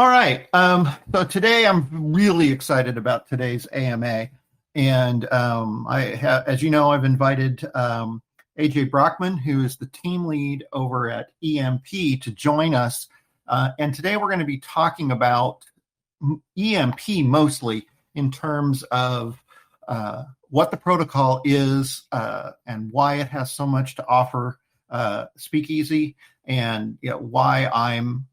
All right. So today I'm really excited about today's AMA. And as you know, I've invited AJ Brockman, who is the team lead over at EMP, to join us. And today we're going to be talking about EMP mostly in terms of what the protocol is and why it has so much to offer Speakeasy, and why I'm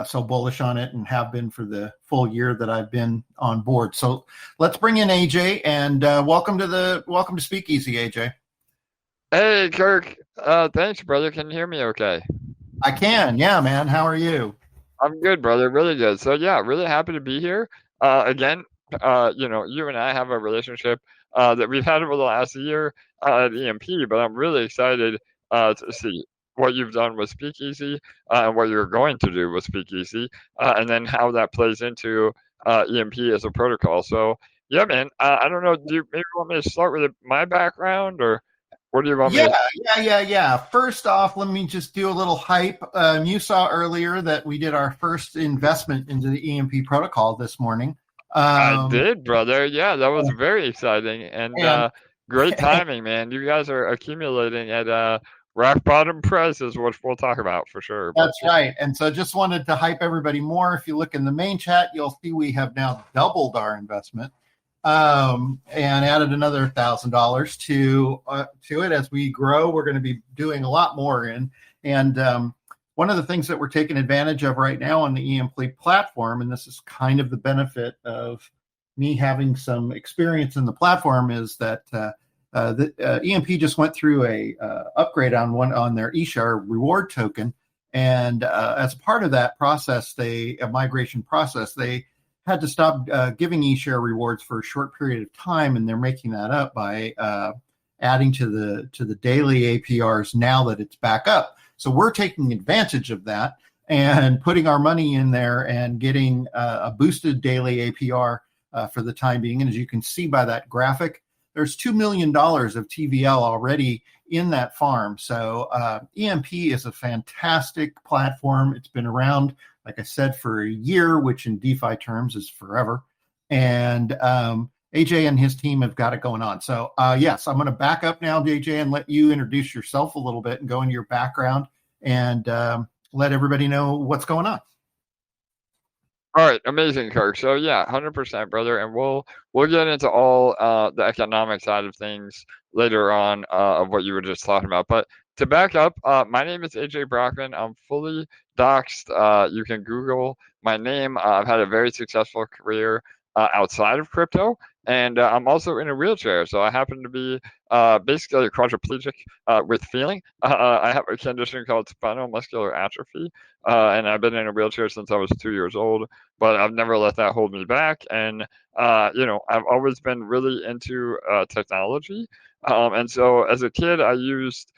so bullish on it and have been for the full year that I've been on board. So let's bring in AJ and welcome to Speakeasy, AJ. Hey, Kirk. Thanks, brother. Can you hear me okay? I can, yeah, man. How are you? I'm good, brother. Really good. So yeah, really happy to be here. Again, you and I have a relationship that we've had over the last year at EMP, but I'm really excited to see what you've done with Speakeasy and what you're going to do with Speakeasy, and then how that plays into EMP as a protocol. So yeah, man. I don't know. Do you maybe want me to start with my background, or what do you want me Yeah, to? yeah. First off, let me just do a little hype. You saw earlier that we did our first investment into the EMP protocol this morning. I Um, did, brother. Yeah, that was very exciting and and great timing, man. You guys are accumulating at rock bottom prices, which we'll talk about for sure. But That's right. And so just wanted to hype everybody more. If you look in the main chat, you'll see we have now doubled our investment and added another $1,000 to it. As we grow, we're going to be doing a lot more and one of the things that we're taking advantage of right now on the EMP platform, and this is kind of the benefit of me having some experience in the platform, is that the EMP just went through a upgrade on their eShare reward token, and as part of that process, a migration process, they had to stop giving eShare rewards for a short period of time, and they're making that up by adding to the daily APRs now that it's back up. So we're taking advantage of that and putting our money in there and getting a boosted daily APR for the time being. And as you can see by that graphic, there's $2 million of TVL already in that farm. So EMP is a fantastic platform. It's been around, like I said, for a year, which in DeFi terms is forever. And AJ and his team have got it going on. So yes, I'm going to back up now, AJ, and let you introduce yourself a little bit and go into your background and let everybody know what's going on. all right, amazing, Kirk. So yeah, 100%, brother, and we'll get into all the economic side of things later on of what you were just talking about. But to back up, my name is AJ Brockman. I'm fully doxxed. You can Google my name. I've had a very successful career outside of crypto, and I'm also in a wheelchair. So I happen to be basically a quadriplegic with feeling. I have a condition called spinal muscular atrophy, and I've been in a wheelchair since I was 2 years old. But I've never let that hold me back, and I've always been really into technology. And so as a kid, I used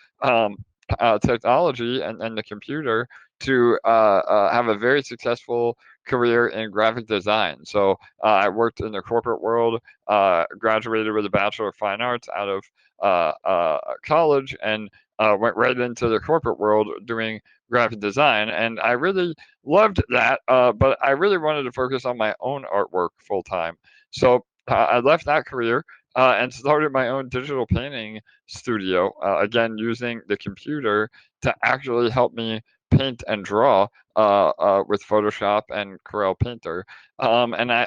technology and the computer to have a very successful career in graphic design. So I worked in the corporate world, graduated with a Bachelor of Fine Arts out of college, and went right into the corporate world doing graphic design. And I really loved that, but I really wanted to focus on my own artwork full time. So I left that career and started my own digital painting studio, again, using the computer to actually help me paint and draw with Photoshop and Corel Painter. And I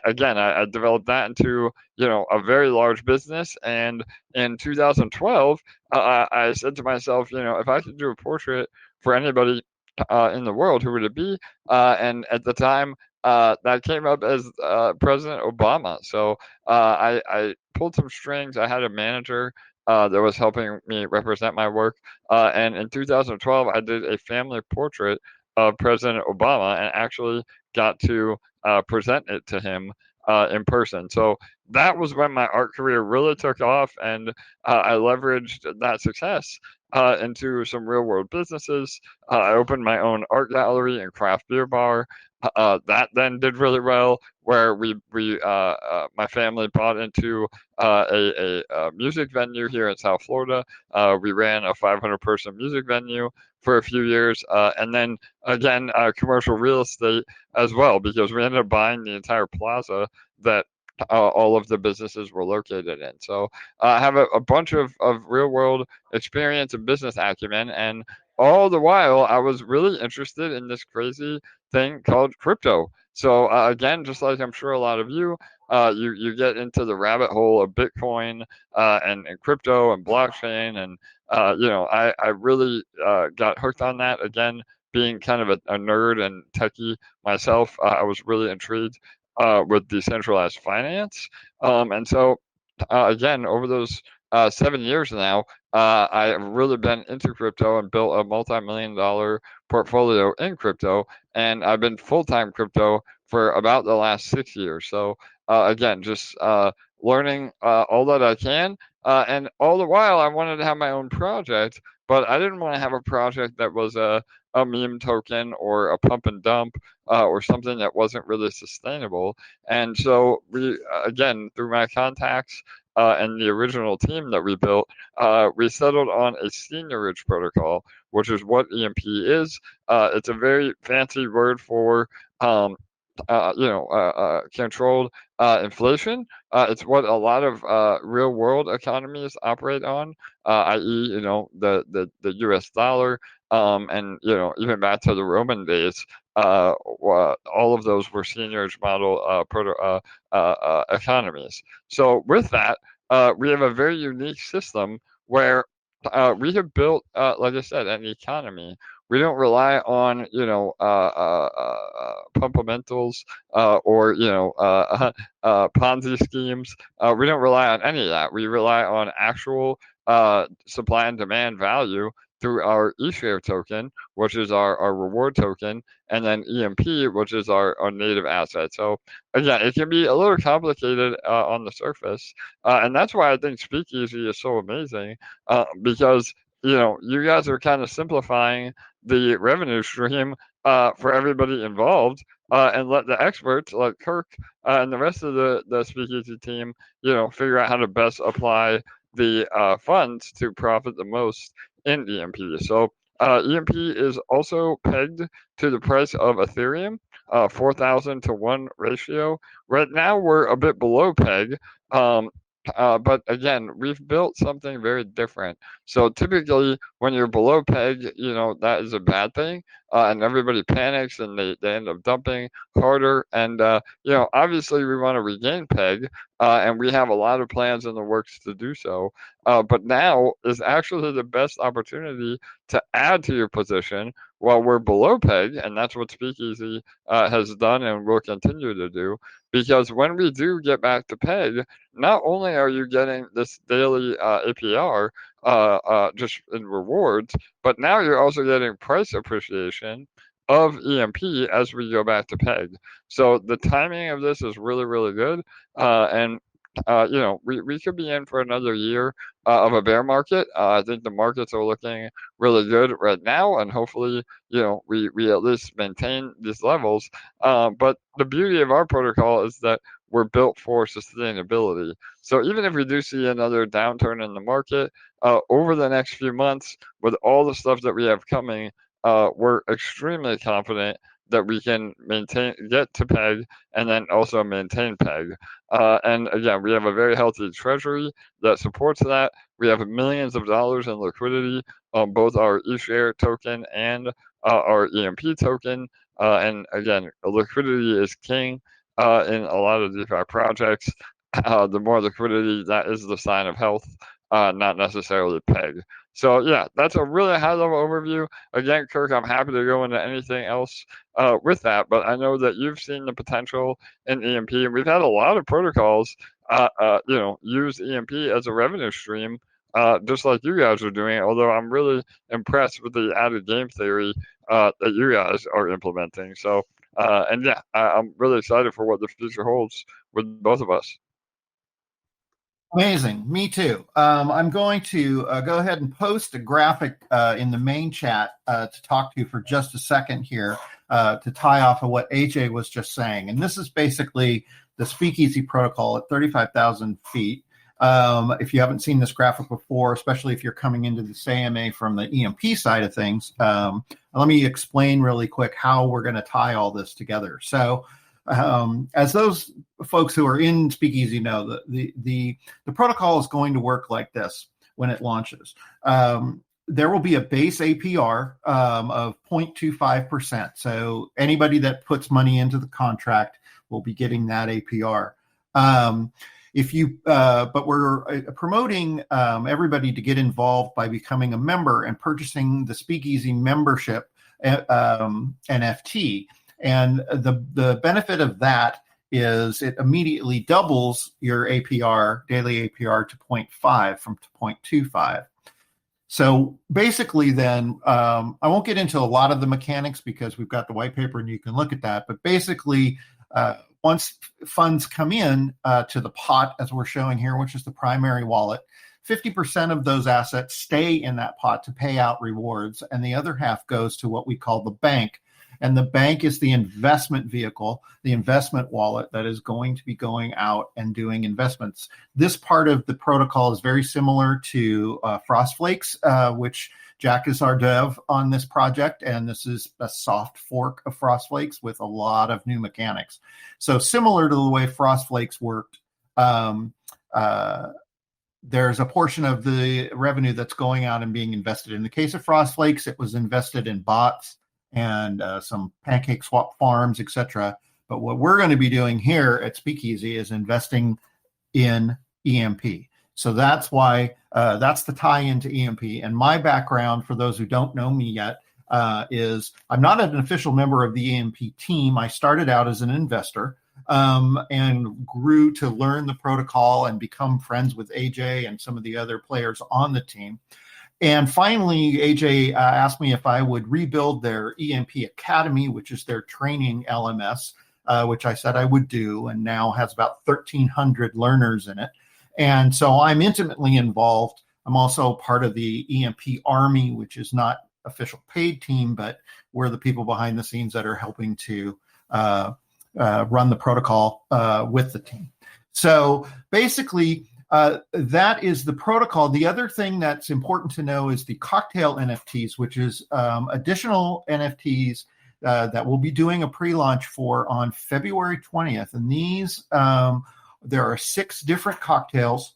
developed that into, a very large business. And in 2012, I said to myself, if I could do a portrait for anybody in the world, who would it be? And at the time, that came up as President Obama. So I pulled some strings. I had a manager that was helping me represent my work. And in 2012, I did a family portrait of President Obama and actually got to present it to him in person. So that was when my art career really took off, and I leveraged that success into some real world businesses. I opened my own art gallery and craft beer bar. That then did really well, where my family bought into a music venue here in South Florida. We ran a 500-person music venue for a few years, and then again commercial real estate as well, because we ended up buying the entire plaza that all of the businesses were located in. So I have a bunch of real world experience and business acumen, and all the while I was really interested in this crazy thing called crypto. So again, just like I'm sure a lot of you, you get into the rabbit hole of Bitcoin and crypto and blockchain, and I really got hooked on that. Again, being kind of a nerd and techie myself, I was really intrigued with decentralized finance, and so again, over those 7 years now, I've really been into crypto and built a multi-million-dollar portfolio in crypto, and I've been full-time crypto for about the last 6 years. So again, just learning all that I can, and all the while I wanted to have my own project, but I didn't want to have a project that was a meme token or a pump and dump or something that wasn't really sustainable. And so we, again, through my contacts and the original team that we built, we settled on a seniorage protocol, which is what EMP is. It's a very fancy word for controlled inflation. It's what a lot of real world economies operate on, i.e., the U.S. dollar, and even back to the Roman days, all of those were seniorage model economies. So with that, we have a very unique system where we have built, like I said, an economy. We don't rely on pumpamentals or Ponzi schemes. We don't rely on any of that. We rely on actual supply and demand value through our eShare token, which is our reward token, and then EMP, which is our native asset. So again, it can be a little complicated on the surface, and that's why I think Speakeasy is so amazing, because you guys are kind of simplifying the revenue stream for everybody involved, and let the experts like Kirk and the rest of the Speakeasy team, figure out how to best apply the funds to profit the most in EMP. So EMP is also pegged to the price of Ethereum, 4,000 to 1 ratio. Right now we're a bit below peg. But again, we've built something very different. So typically, when you're below peg, that is a bad thing, and everybody panics and they end up dumping harder. And obviously, we want to regain peg, and we have a lot of plans in the works to do so. But now is actually the best opportunity to add to your position while we're below peg, and that's what Speakeasy has done and will continue to do. Because when we do get back to peg, not only are you getting this daily APR just in rewards, but now you're also getting price appreciation of EMP as we go back to peg. So the timing of this is really, really good. And we could be in for another year of a bear market. I think the markets are looking really good right now, and hopefully, we at least maintain these levels. But the beauty of our protocol is that we're built for sustainability. So even if we do see another downturn in the market over the next few months, with all the stuff that we have coming, we're extremely confident that we can get to peg, and then also maintain peg. And again, we have a very healthy treasury that supports that. We have millions of dollars in liquidity on both our eShare token and our EMP token. And again, liquidity is king in a lot of DeFi projects. The more liquidity, that is the sign of health, not necessarily peg. So yeah, that's a really high level overview. Again, Kirk, I'm happy to go into anything else with that, but I know that you've seen the potential in EMP, and we've had a lot of protocols, use EMP as a revenue stream, just like you guys are doing. Although I'm really impressed with the added game theory that you guys are implementing. So, and yeah, I'm really excited for what the future holds with both of us. Amazing. Me too. I'm going to go ahead and post a graphic in the main chat to talk to you for just a second here to tie off of what AJ was just saying. And this is basically the Speakeasy protocol at 35,000 feet. If you haven't seen this graphic before, especially if you're coming into this AMA from the EMP side of things, let me explain really quick how we're going to tie all this together. So as those folks who are in Speakeasy know, the protocol is going to work like this when it launches. There will be a base APR of 0.25%. So anybody that puts money into the contract will be getting that APR. But we're promoting everybody to get involved by becoming a member and purchasing the Speakeasy membership NFT. And the benefit of that is it immediately doubles your APR, daily APR, to 0.5 from 0.25. So basically then, I won't get into a lot of the mechanics because we've got the white paper and you can look at that. But basically, once funds come in to the pot, as we're showing here, which is the primary wallet, 50% of those assets stay in that pot to pay out rewards, and the other half goes to what we call the bank. And the bank is the investment vehicle, the investment wallet that is going to be going out and doing investments. This part of the protocol is very similar to Frostflakes, which Jack is our dev on this project, and this is a soft fork of Frostflakes with a lot of new mechanics. So similar to the way Frostflakes worked, there's a portion of the revenue that's going out and being invested. In the case of Frostflakes, it was invested in bots and some pancake swap farms, etc. But what we're going to be doing here at Speakeasy is investing in EMP. So that's why that's the tie into EMP. And my background, for those who don't know me yet, is I'm not an official member of the EMP team. I started out as an investor and grew to learn the protocol and become friends with AJ and some of the other players on the team. And finally, AJ asked me if I would rebuild their EMP Academy, which is their training LMS, which I said I would do, and now has about 1,300 learners in it. And so I'm intimately involved. I'm also part of the EMP Army, which is not official paid team, but we're the people behind the scenes that are helping to run the protocol with the team. So basically, that is the protocol. The other thing that's important to know is the cocktail NFTs, which is additional NFTs that we'll be doing a pre-launch for on February 20th. And these, there are 6 different cocktails.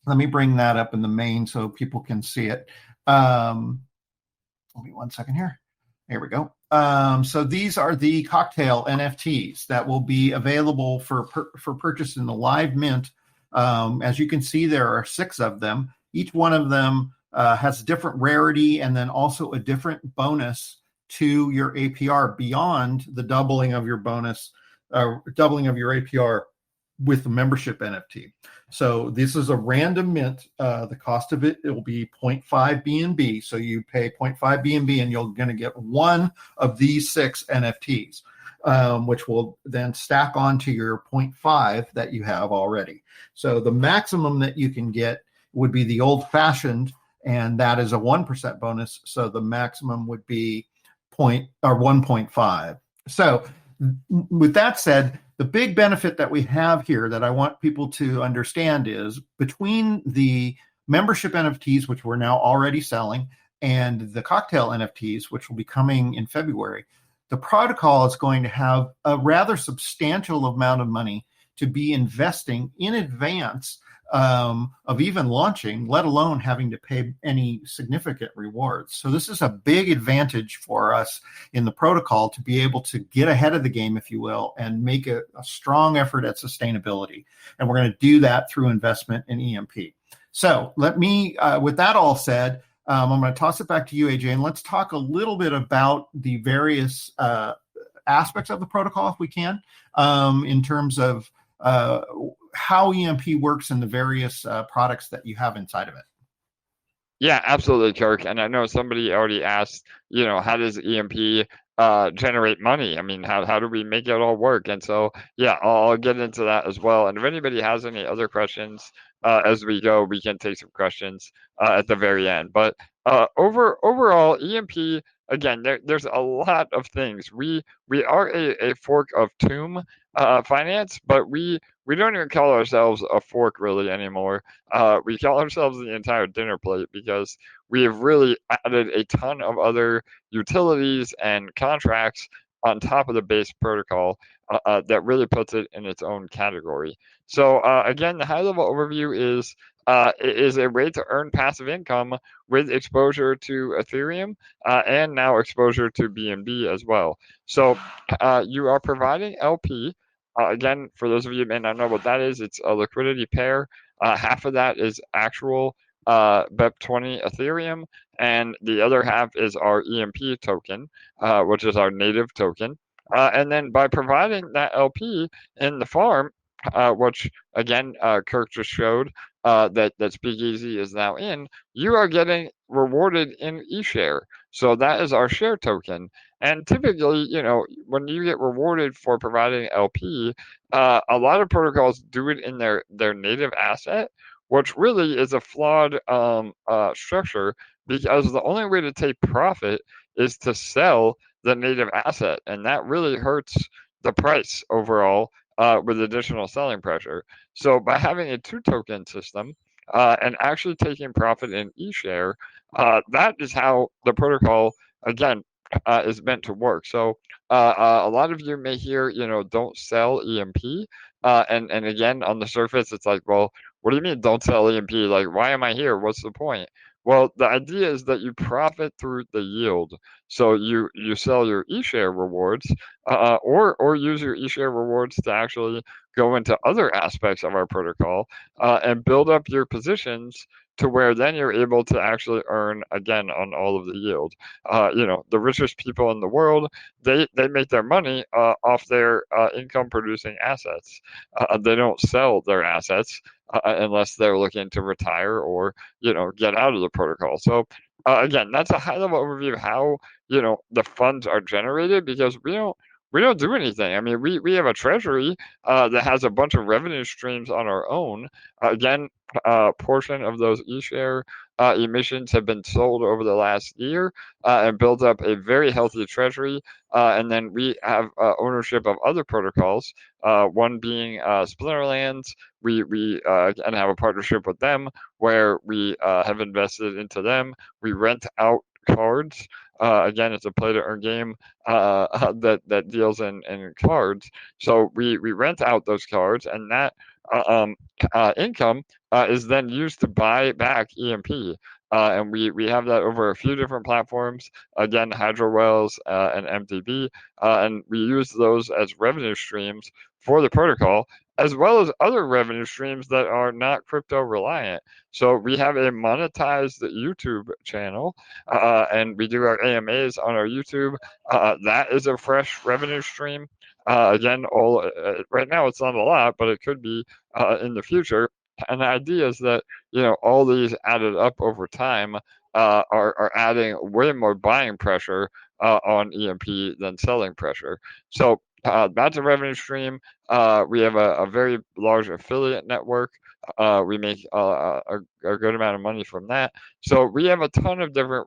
Let me bring that up in the main so people can see it. Let me 1 second here. There we go. So these are the cocktail NFTs that will be available for purchase in the live mint. As you can see, there are 6 of them. Each one of them has a different rarity and then also a different bonus to your APR beyond the doubling of your bonus, doubling of your APR with the membership NFT. So this is a random mint. The cost of it will be 0.5 BNB. So you pay 0.5 BNB and you're going to get one of these 6 NFTs, which will then stack onto your 0.5 that you have already. So the maximum that you can get would be the old fashioned, and that is a 1% bonus. So the maximum would be 1.5. So with that said, the big benefit that we have here that I want people to understand is between the membership NFTs, which we're now already selling, and the cocktail NFTs, which will be coming in February, the protocol is going to have a rather substantial amount of money to be investing in advance of even launching, let alone having to pay any significant rewards. So this is a big advantage for us in the protocol to be able to get ahead of the game, if you will, and make a strong effort at sustainability. And we're going to do that through investment in EMP. So let me, with that all said, I'm going to toss it back to you, AJ, and let's talk a little bit about the various aspects of the protocol, if we can, in terms of how EMP works and the various products that you have inside of it. Yeah, absolutely, Kirk. And I know somebody already asked, how does EMP generate money. I mean, how do we make it all work? And so, yeah, I'll get into that as well. And if anybody has any other questions as we go, we can take some questions at the very end. But overall, EMP, again, there's a lot of things. We are a fork of Tomb Finance, but we don't even call ourselves a fork really anymore. We call ourselves the entire dinner plate because we have really added a ton of other utilities and contracts on top of the base protocol that really puts it in its own category. So again, the high-level overview is a way to earn passive income with exposure to Ethereum and now exposure to BNB as well. So you are providing LP. Again, for those of you who may not know what that is, it's a liquidity pair. Half of that is actual BEP20 Ethereum, and the other half is our EMP token, which is our native token. And then by providing that LP in the farm, which again Kirk just showed that Speakeasy is now in, you are getting rewarded in eShare. So that is our share token. And typically, when you get rewarded for providing LP, a lot of protocols do it in their native asset, which really is a flawed structure because the only way to take profit is to sell the native asset, and that really hurts the price overall with additional selling pressure. So by having a two token system and actually taking profit in eShare, that is how the protocol again is meant to work. So a lot of you may hear, don't sell EMP, and again on the surface it's like, well, what do you mean don't sell EMP? Like, why am I here? What's the point? Well, the idea is that you profit through the yield. So you sell your eShare rewards, or use your eShare rewards to actually go into other aspects of our protocol and build up your positions to where then you're able to actually earn again on all of the yield. The richest people in the world, they make their money off their income producing assets. They don't sell their assets unless they're looking to retire or get out of the protocol. So again, that's a high level overview of how the funds are generated because we don't do anything. I mean, we have a treasury that has a bunch of revenue streams on our own. Again, portion of those eShare emissions have been sold over the last year and built up a very healthy treasury. And then we have ownership of other protocols, one being Splinterlands. We and have a partnership with them where we have invested into them. We rent out cards. Again, it's a play to earn game that deals in cards. So we rent out those cards, and that income is then used to buy back EMP. And we have that over a few different platforms. Again, Hydrowells and MDB, and we use those as revenue streams for the protocol, as well as other revenue streams that are not crypto reliant. So we have a monetized YouTube channel, and we do our AMAs on our YouTube. That is a fresh revenue stream. Again, right now it's not a lot, but it could be in the future. And the idea is that all these added up over time are adding way more buying pressure on EMP than selling pressure. So that's a revenue stream. We have a very large affiliate network. We make a good amount of money from that. So we have a ton of different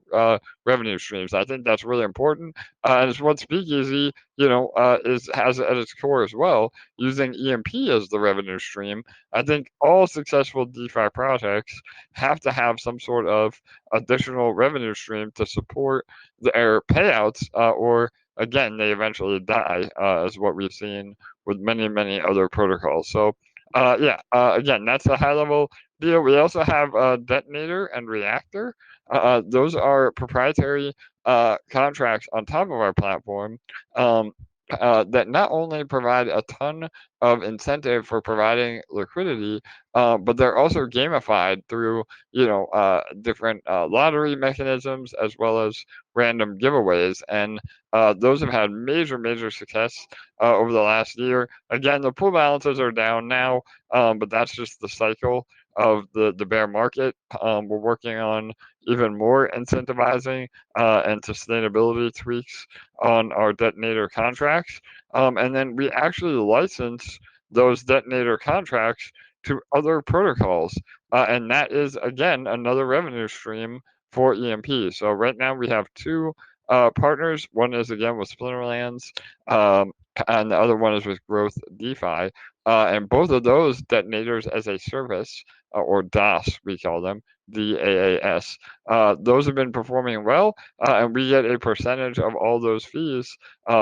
revenue streams. I think that's really important, and it's what Speakeasy, has at its core as well, using EMP as the revenue stream. I think all successful DeFi projects have to have some sort of additional revenue stream to support their payouts, or again, they eventually die, as what we've seen with many, many other protocols. So, again, that's a high level deal. We also have Detonator and Reactor. Those are proprietary contracts on top of our platform. That not only provide a ton of incentive for providing liquidity, but they're also gamified through different lottery mechanisms as well as random giveaways, and those have had major success over the last year. Again, the pool balances are down now, but that's just the cycle. of the bear market. We're working on even more incentivizing and sustainability tweaks on our detonator contracts. And then we actually license those detonator contracts to other protocols. And that is, again, another revenue stream for EMP. So right now we have two partners. One is, again, with Splinterlands, and the other one is with Growth DeFi. And both of those detonators as a service, or DAS, we call them, DAAS, those have been performing well, and we get a percentage of all those fees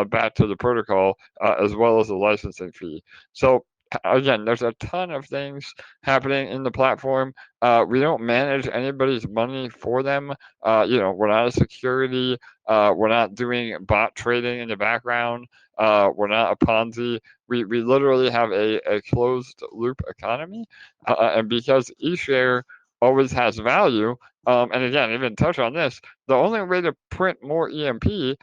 back to the protocol, as well as the licensing fee. So again, there's a ton of things happening in the platform. We don't manage anybody's money for them. We're not a security. We're not doing bot trading in the background. We're not a Ponzi. We literally have a closed loop economy. And because eShare always has value, and again, even touch on this, the only way to print more EMP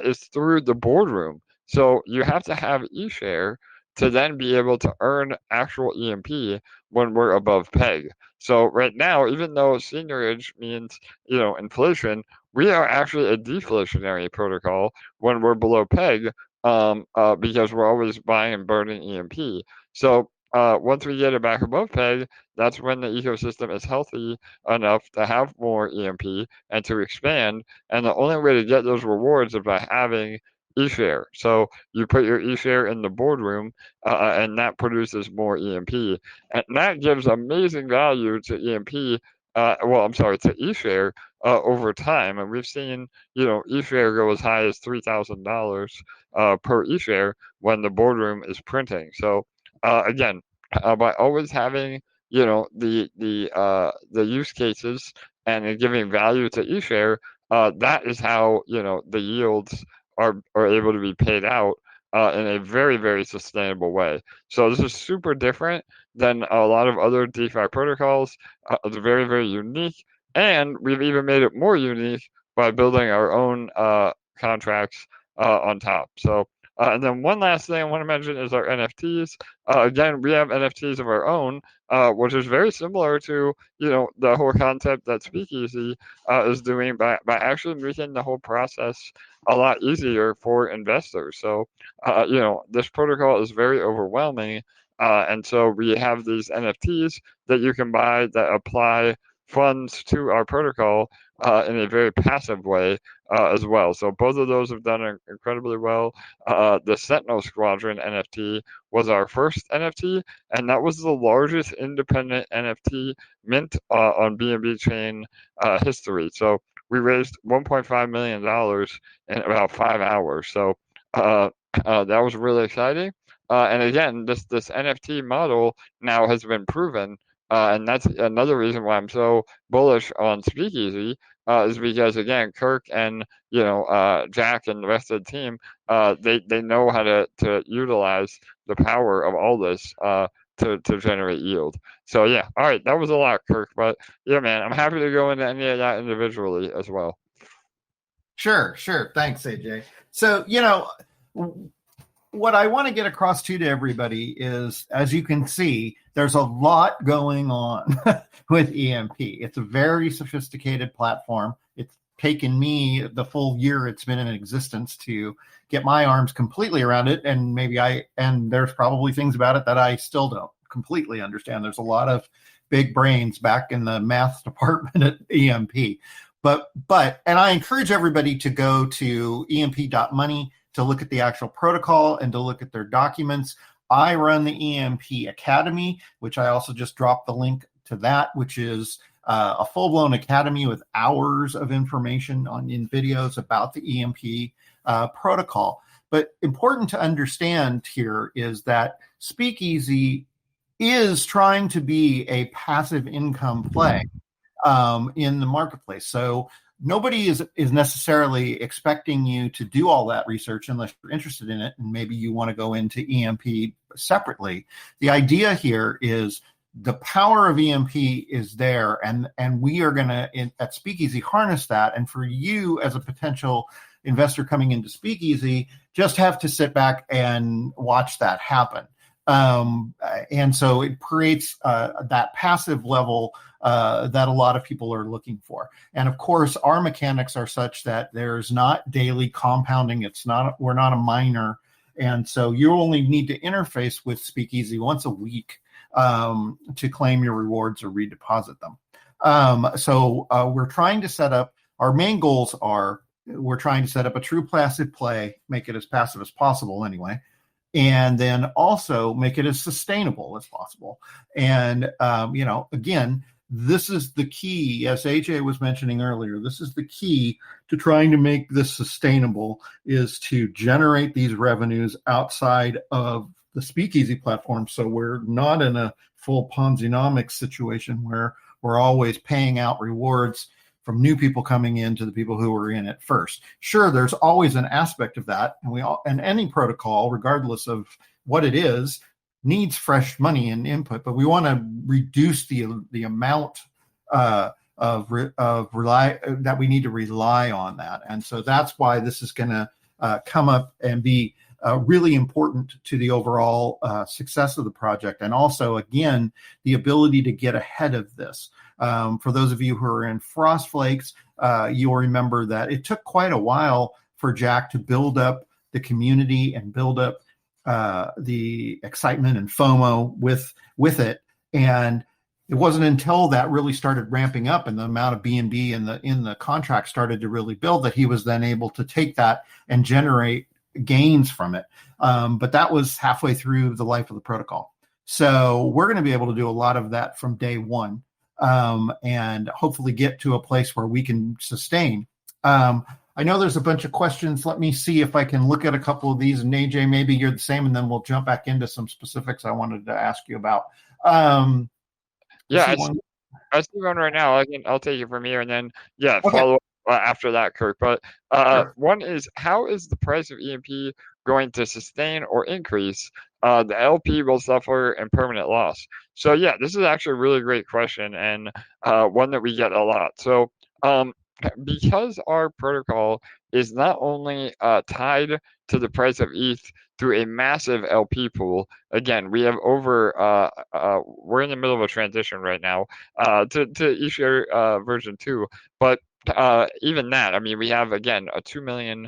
is through the boardroom. So you have to have eShare to then be able to earn actual EMP when we're above peg. So right now, even though seniorage means, inflation, we are actually a deflationary protocol when we're below peg, because we're always buying and burning EMP. So once we get it back above peg, that's when the ecosystem is healthy enough to have more EMP and to expand. And the only way to get those rewards is by having eShare. So you put your eShare in the boardroom, and that produces more EMP. And that gives amazing value to EMP, to eShare over time. And we've seen, eShare go as high as $3,000 per eShare when the boardroom is printing. So again, by always having, the use cases and giving value to eShare, that is how, the yields are able to be paid out in a very, very sustainable way. So this is super different than a lot of other DeFi protocols. It's very, very unique. And we've even made it more unique by building our own contracts on top. So, and then one last thing I want to mention is our NFTs. Again, we have NFTs of our own, which is very similar to, the whole concept that Speakeasy is doing by actually making the whole process a lot easier for investors. So, this protocol is very overwhelming. And so we have these NFTs that you can buy that apply funds to our protocol in a very passive way as well. So both of those have done incredibly well. The Sentinel Squadron NFT was our first NFT, and that was the largest independent NFT mint on BNB chain history. So we raised $1.5 million in about 5 hours. So that was really exciting. And again, this NFT model now has been proven. And that's another reason why I'm so bullish on Speakeasy, is because, again, Kirk and, Jack and the rest of the team, they know how to utilize the power of all this to generate yield. So, yeah, all right, that was a lot, Kirk. But, yeah, man, I'm happy to go into any of that individually as well. Sure. Thanks, AJ. So, what I want to get across to everybody is, as you can see, there's a lot going on with EMP. It's a very sophisticated platform. It's taken me the full year it's been in existence to get my arms completely around it. And there's probably things about it that I still don't completely understand. There's a lot of big brains back in the math department at EMP. But I encourage everybody to go to emp.money to look at the actual protocol and to look at their documents. I run the EMP Academy, which I also just dropped the link to that, which is a full-blown academy with hours of information in videos about the EMP protocol. But important to understand here is that Speakeasy is trying to be a passive income play in the marketplace. So nobody is necessarily expecting you to do all that research unless you're interested in it, and maybe you want to go into EMP separately. The idea here is the power of EMP is there, and we are going to, at Speakeasy, harness that. And for you as a potential investor coming into Speakeasy, just have to sit back and watch that happen. And so it creates that passive level that a lot of people are looking for. And of course, our mechanics are such that there's not daily compounding. We're not a miner. And so you only need to interface with Speakeasy once a week to claim your rewards or redeposit them. So we're trying to set up, our main goals are, we're trying to set up a true passive play, make it as passive as possible anyway, and then also make it as sustainable as possible. And, again, this is the key, as AJ was mentioning earlier, this is the key to trying to make this sustainable, is to generate these revenues outside of the Speakeasy platform. So we're not in a full Ponzi-nomics situation where we're always paying out rewards from new people coming in to the people who were in it first. Sure, there's always an aspect of that, and any protocol, regardless of what it is, needs fresh money and input, but we want to reduce the amount that we need to rely on that. And so that's why this is going to come up and be really important to the overall success of the project. And also, again, the ability to get ahead of this. For those of you who are in Frost Flakes, you'll remember that it took quite a while for Jack to build up the community and build up the excitement and FOMO with it. And it wasn't until that really started ramping up and the amount of B&B in the contract started to really build that he was then able to take that and generate gains from it. But that was halfway through the life of the protocol. So we're going to be able to do a lot of that from day one, and hopefully get to a place where we can sustain. I know there's a bunch of questions. Let me see if I can look at a couple of these. And AJ, maybe you're the same, and then we'll jump back into some specifics I wanted to ask you about. I see one right now. I'll take it from here, and then follow up after that, Kirk. But sure. One is, how is the price of EMP going to sustain or increase? The LP will suffer impermanent loss. So this is actually a really great question, and one that we get a lot. So because our protocol is not only tied to the price of ETH through a massive LP pool. Again, we have over, we're in the middle of a transition right now to eShare version 2, but even that, we have, again, a $2 million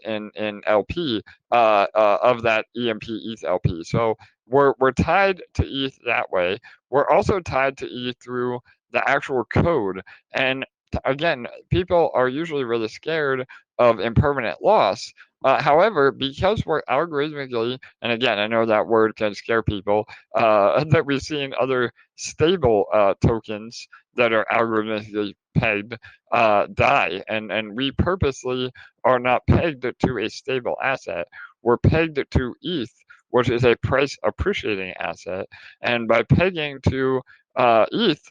in LP of that EMP ETH LP. So we're tied to ETH that way. We're also tied to ETH through the actual code. And again, people are usually really scared of impermanent loss. However, because we're algorithmically, and again, I know that word can scare people, that we've seen other stable tokens that are algorithmically pegged die. And we purposely are not pegged to a stable asset. We're pegged to ETH, which is a price appreciating asset. And by pegging to ETH,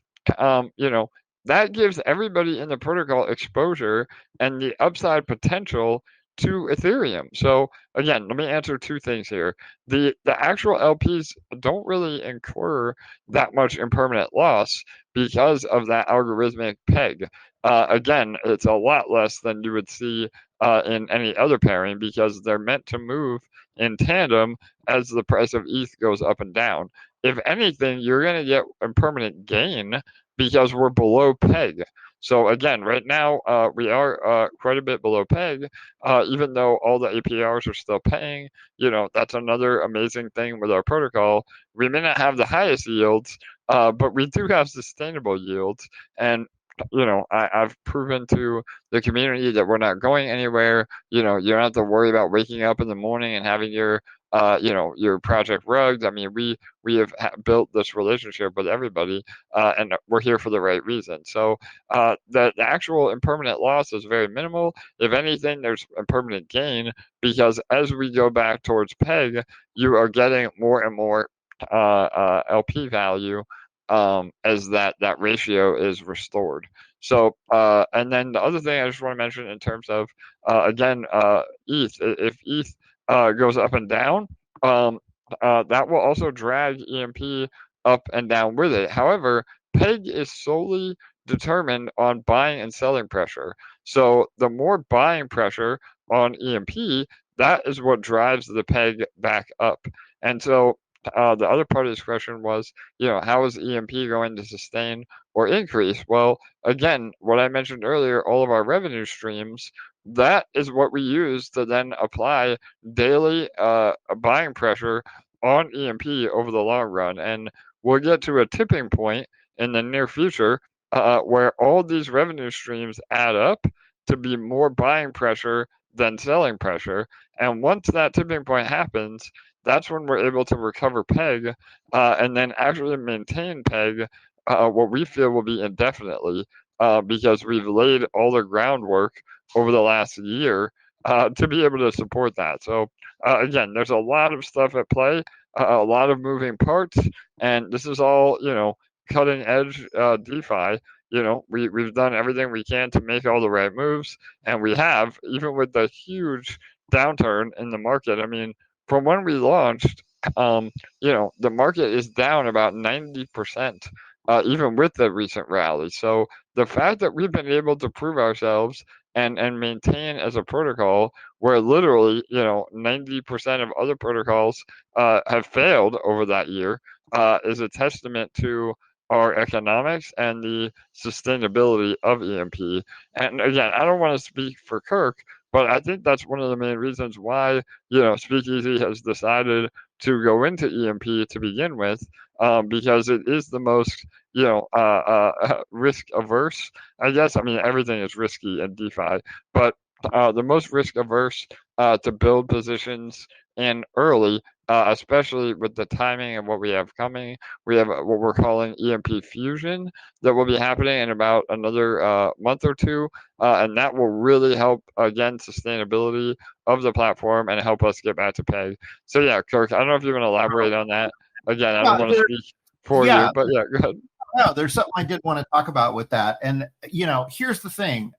that gives everybody in the protocol exposure and the upside potential to Ethereum. So again, let me answer two things here. The actual LPs don't really incur that much impermanent loss because of that algorithmic peg. Again, it's a lot less than you would see in any other pairing because they're meant to move in tandem as the price of ETH goes up and down. If anything, you're going to get impermanent gain because we're below peg. So again, right now we are quite a bit below peg, even though all the APRs are still paying. That's another amazing thing with our protocol. We may not have the highest yields, but we do have sustainable yields. And I've proven to the community that we're not going anywhere. You don't have to worry about waking up in the morning and having your project rugged. We have built this relationship with everybody, and we're here for the right reason. So the actual impermanent loss is very minimal. If anything, there's impermanent gain because as we go back towards peg, you are getting more and more LP value as that ratio is restored. So, and then the other thing I just want to mention in terms of, again, ETH, if ETH goes up and down, that will also drag EMP up and down with it. However, peg is solely determined on buying and selling pressure. So the more buying pressure on EMP, that is what drives the peg back up. And so the other part of this question was, how is EMP going to sustain or increase? Well, again, what I mentioned earlier, all of our revenue streams, that is what we use to then apply daily buying pressure on EMP over the long run. And we'll get to a tipping point in the near future where all these revenue streams add up to be more buying pressure than selling pressure. And once that tipping point happens, that's when we're able to recover PEG and then actually maintain PEG, what we feel will be indefinitely, because we've laid all the groundwork over the last year to be able to support that. So, again, there's a lot of stuff at play, a lot of moving parts, and this is all, cutting edge DeFi. We've done everything we can to make all the right moves, and we have, even with the huge downturn in the market. I mean, from when we launched, the market is down about 90%, even with the recent rally. So the fact that we've been able to prove ourselves and maintain as a protocol where literally, 90% of other protocols have failed over that year is a testament to our economics and the sustainability of EMP. And again, I don't want to speak for Kirk, but I think that's one of the main reasons why, Speakeasy has decided to go into EMP to begin with, because it is the most, risk averse, I guess. I mean, everything is risky in DeFi, but the most risk averse to build positions in early, especially with the timing of what we have coming. We have what we're calling EMP Fusion that will be happening in about another month or two, and that will really help, again, sustainability of the platform and help us get back to PEG. So yeah, Kirk, I don't know if you want to elaborate on that. Again, I don't want to speak for you, but yeah, go ahead. No, there's something I did want to talk about with that. And, here's the thing.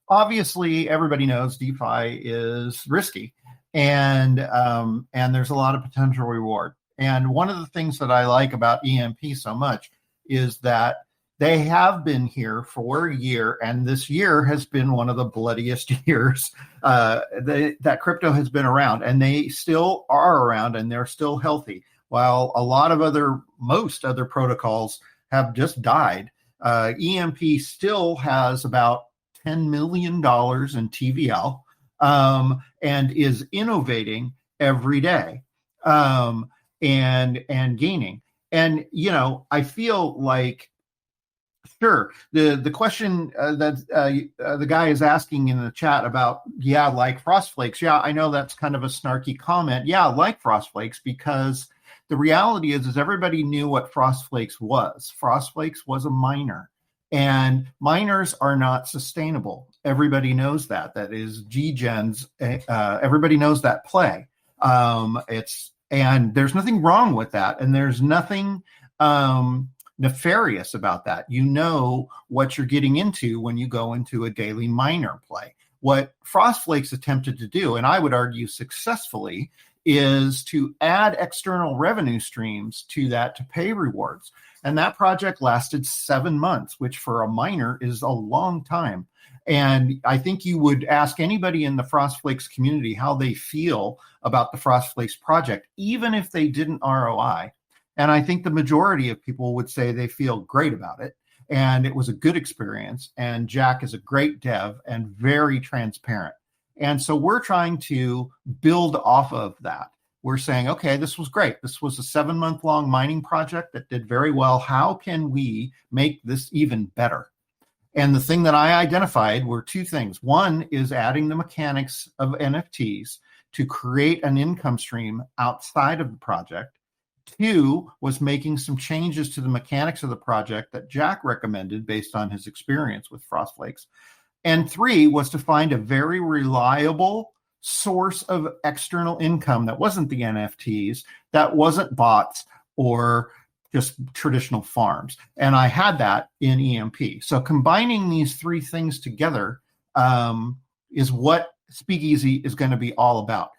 Obviously, everybody knows DeFi is risky, and there's a lot of potential reward. And one of the things that I like about EMP so much is that they have been here for a year, and this year has been one of the bloodiest years that crypto has been around, and they still are around, and they're still healthy. While a lot of most other protocols have just died, EMP still has about $10 million in TVL, and is innovating every day, and gaining. And, I feel like, sure, the question that the guy is asking in the chat about, like Frost Flakes. Yeah, I know that's kind of a snarky comment. Yeah, like Frost Flakes, because the reality is everybody knew what Frost Flakes was. Frost Flakes was a miner, and miners are not sustainable. Everybody knows that. That is G-Gen's. Everybody knows that play. And there's nothing wrong with that, and there's nothing nefarious about that. You know what you're getting into when you go into a daily miner play. What Frost Flakes attempted to do, and I would argue successfully, is to add external revenue streams to that to pay rewards. And that project lasted 7 months, which for a miner is a long time. And I think you would ask anybody in the Frost Flakes community how they feel about the Frost Flakes project, even if they didn't ROI. And I think the majority of people would say they feel great about it. And it was a good experience. And Jack is a great dev and very transparent. And so we're trying to build off of that. We're saying, okay, this was great. This was a 7-month-long mining project that did very well. How can we make this even better? And the thing that I identified were two things. One is adding the mechanics of NFTs to create an income stream outside of the project. Two was making some changes to the mechanics of the project that Jack recommended based on his experience with Frost Flakes. And three was to find a very reliable source of external income that wasn't the NFTs, that wasn't bots or just traditional farms. And I had that in EMP. So combining these three things together is what Speakeasy is going to be all about.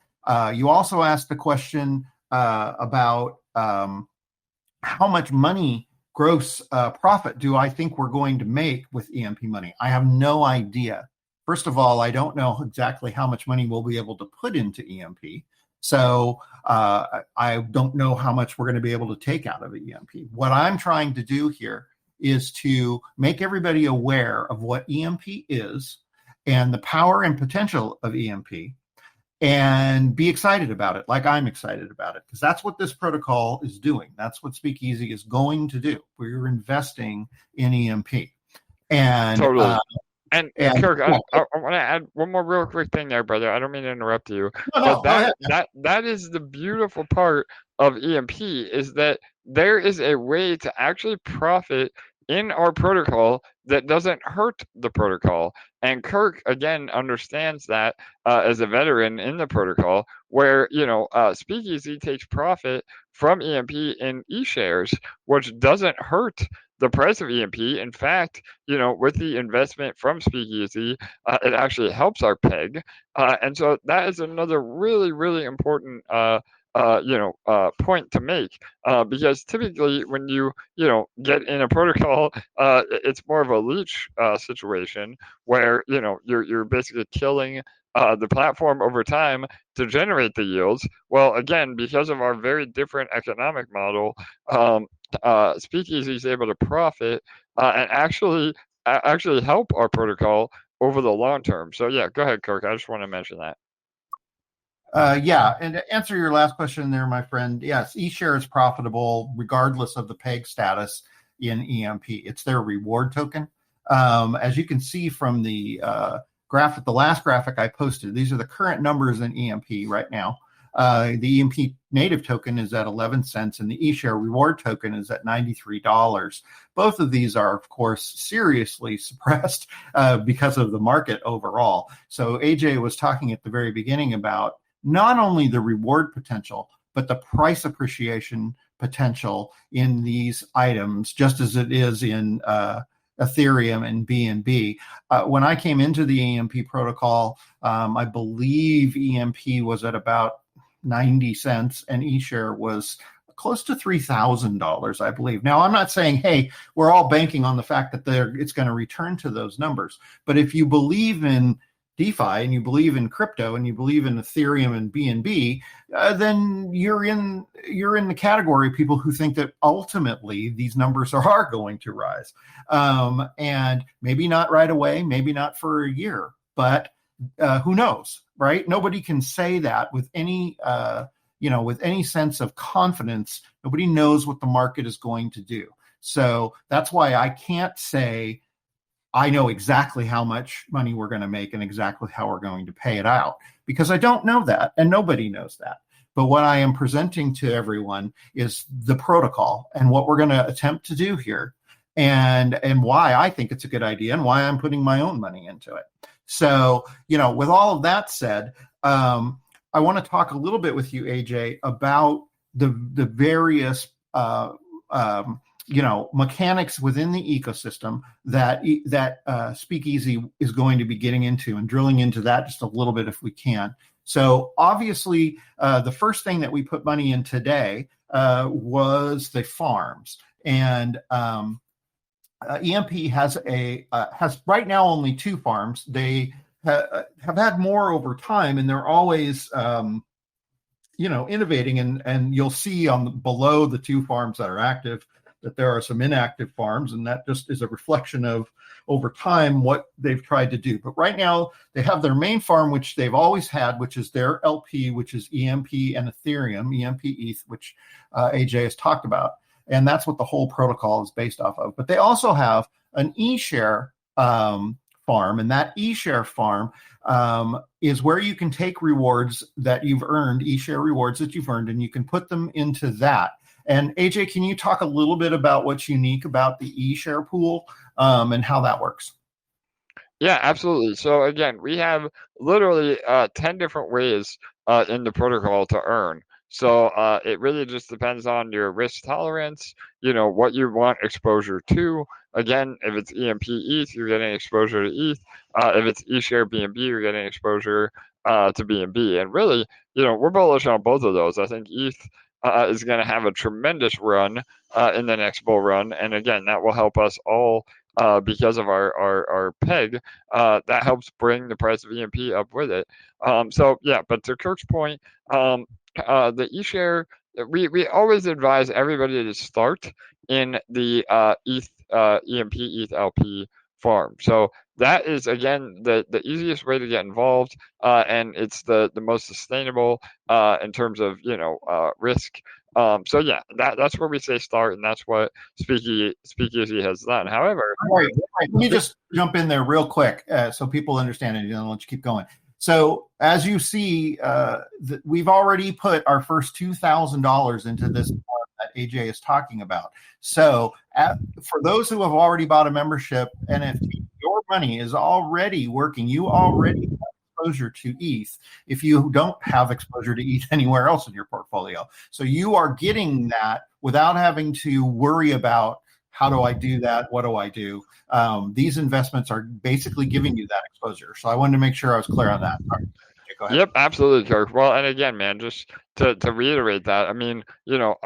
You also asked the question about how much money, gross profit, do I think we're going to make with EMP money? I have no idea. First of all, I don't know exactly how much money we'll be able to put into EMP. So I don't know how much we're going to be able to take out of EMP. What I'm trying to do here is to make everybody aware of what EMP is and the power and potential of EMP, and be excited about it like I'm excited about it, because that's what this protocol is doing. That's what Speakeasy is going to do. We're investing in EMP. And Totally. And Kirk, yeah. I want to add one more real quick thing there, brother. I don't mean to interrupt you, No, but go ahead. that is the beautiful part of EMP, is that there is a way to actually profit in our protocol that doesn't hurt the protocol. And Kirk, again, understands that as a veteran in the protocol, where, Speakeasy takes profit from EMP in eShares, which doesn't hurt the price of EMP. In fact, with the investment from Speakeasy, it actually helps our peg. And so that is another really, really important point to make, because typically when you get in a protocol, it's more of a leech situation where you're basically killing the platform over time to generate the yields. Well, again, because of our very different economic model, Speakeasy is able to profit and actually help our protocol over the long term. So yeah, go ahead, Kirk. I just want to mention that. Yeah, and to answer your last question there, my friend, yes, eShare is profitable regardless of the PEG status in EMP. It's their reward token. As you can see from the graphic, the last graphic I posted, these are the current numbers in EMP right now. The EMP native token is at 11 cents and the eShare reward token is at $93. Both of these are, of course, seriously suppressed because of the market overall. So AJ was talking at the very beginning about not only the reward potential, but the price appreciation potential in these items, just as it is in Ethereum and BNB. When I came into the EMP protocol, I believe EMP was at about 90 cents and eShare was close to $3,000, I believe. Now, I'm not saying, hey, we're all banking on the fact that it's going to return to those numbers. But if you believe in DeFi and you believe in crypto and you believe in Ethereum and BNB, then you're in the category of people who think that ultimately these numbers are going to rise, and maybe not right away, maybe not for a year, but who knows, right? Nobody can say that with any with any sense of confidence. Nobody knows what the market is going to do. So that's why I can't say I know exactly how much money we're going to make and exactly how we're going to pay it out, because I don't know that and nobody knows that. But what I am presenting to everyone is the protocol and what we're going to attempt to do here, and why I think it's a good idea and why I'm putting my own money into it. So, with all of that said, I want to talk a little bit with you, AJ, about the various mechanics within the ecosystem that Speakeasy is going to be getting into, and drilling into that just a little bit if we can. So obviously, the first thing that we put money in today was the farms, and EMP has right now only 2 farms. They have had more over time, and they're always innovating, and you'll see below the 2 farms that are active that there are some inactive farms, and that just is a reflection of over time what they've tried to do. But right now they have their main farm, which they've always had, which is their LP, which is EMP and Ethereum, EMP ETH, which AJ has talked about. And that's what the whole protocol is based off of. But they also have an eShare farm, and that eShare farm is where you can take rewards that you've earned, eShare rewards that you've earned, and you can put them into that. And AJ, can you talk a little bit about what's unique about the eShare pool and how that works? Yeah, absolutely. So again, we have literally 10 different ways in the protocol to earn. So it really just depends on your risk tolerance, what you want exposure to. Again, if it's EMP ETH, you're getting exposure to ETH. If it's eShare BNB, you're getting exposure to BNB. And really, we're bullish on both of those. I think ETH is going to have a tremendous run in the next bull run. And again, that will help us all because of our peg, that helps bring the price of EMP up with it. So yeah, but to Kirk's point, the eShare, we always advise everybody to start in the EMP ETH LP farm. So that is again the easiest way to get involved, and it's the most sustainable in terms of risk. So yeah, that's where we say start, and that's what Speakeasy has done. However, right. Let me just jump in there real quick so people understand it. I'll let you keep going. So as you see, we've already put our first $2,000 into this farm that AJ is talking about. So for those who have already bought a membership, NFT, your money is already working. You already have exposure to ETH if you don't have exposure to ETH anywhere else in your portfolio. So you are getting that without having to worry about, how do I do that? What do I do? These investments are basically giving you that exposure. So I wanted to make sure I was clear on that. Sorry. Go ahead. Yep, absolutely, Kirk. Well, and again, man, just to reiterate that, I mean,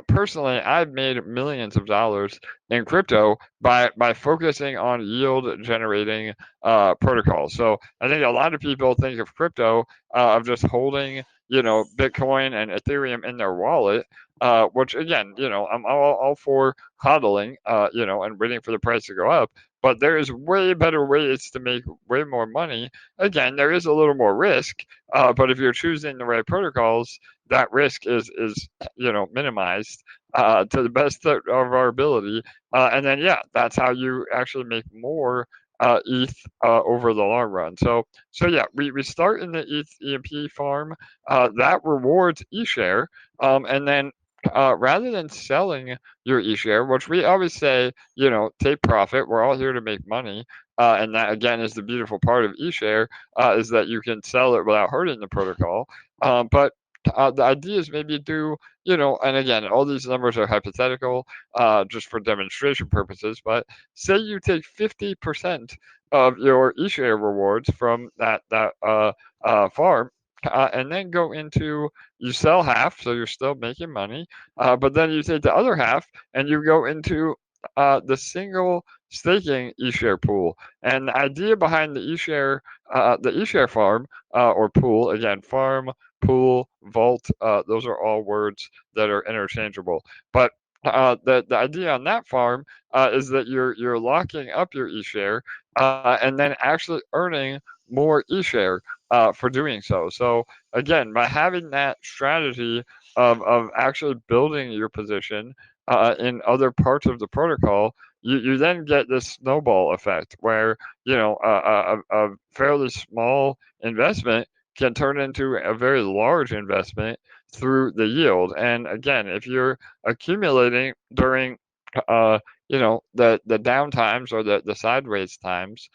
personally, I've made millions of dollars in crypto by focusing on yield generating protocols. So I think a lot of people think of crypto of just holding, Bitcoin and Ethereum in their wallet, which again, I'm all for hodling, and waiting for the price to go up. But there is way better ways to make way more money. Again, there is a little more risk, but if you're choosing the right protocols, that risk is minimized to the best of our ability. And then that's how you actually make more ETH over the long run. So yeah, we start in the ETH EMP farm that rewards eShare, and then rather than selling your eShare, which we always say, take profit. We're all here to make money. And that, again, is the beautiful part of eShare, is that you can sell it without hurting the protocol. But the idea is maybe do, and again, all these numbers are hypothetical, just for demonstration purposes. But say you take 50% of your eShare rewards from that farm, and then go into, you sell half, so you're still making money, but then you take the other half and you go into the single staking eShare pool. And the idea behind the eShare farm or pool, again, farm, pool, vault, those are all words that are interchangeable. But the idea on that farm is that you're locking up your eShare and then actually earning more eShare for doing so. So again, by having that strategy of actually building your position in other parts of the protocol, you then get this snowball effect where a fairly small investment can turn into a very large investment through the yield. And again, if you're accumulating during the down times or the sideways times,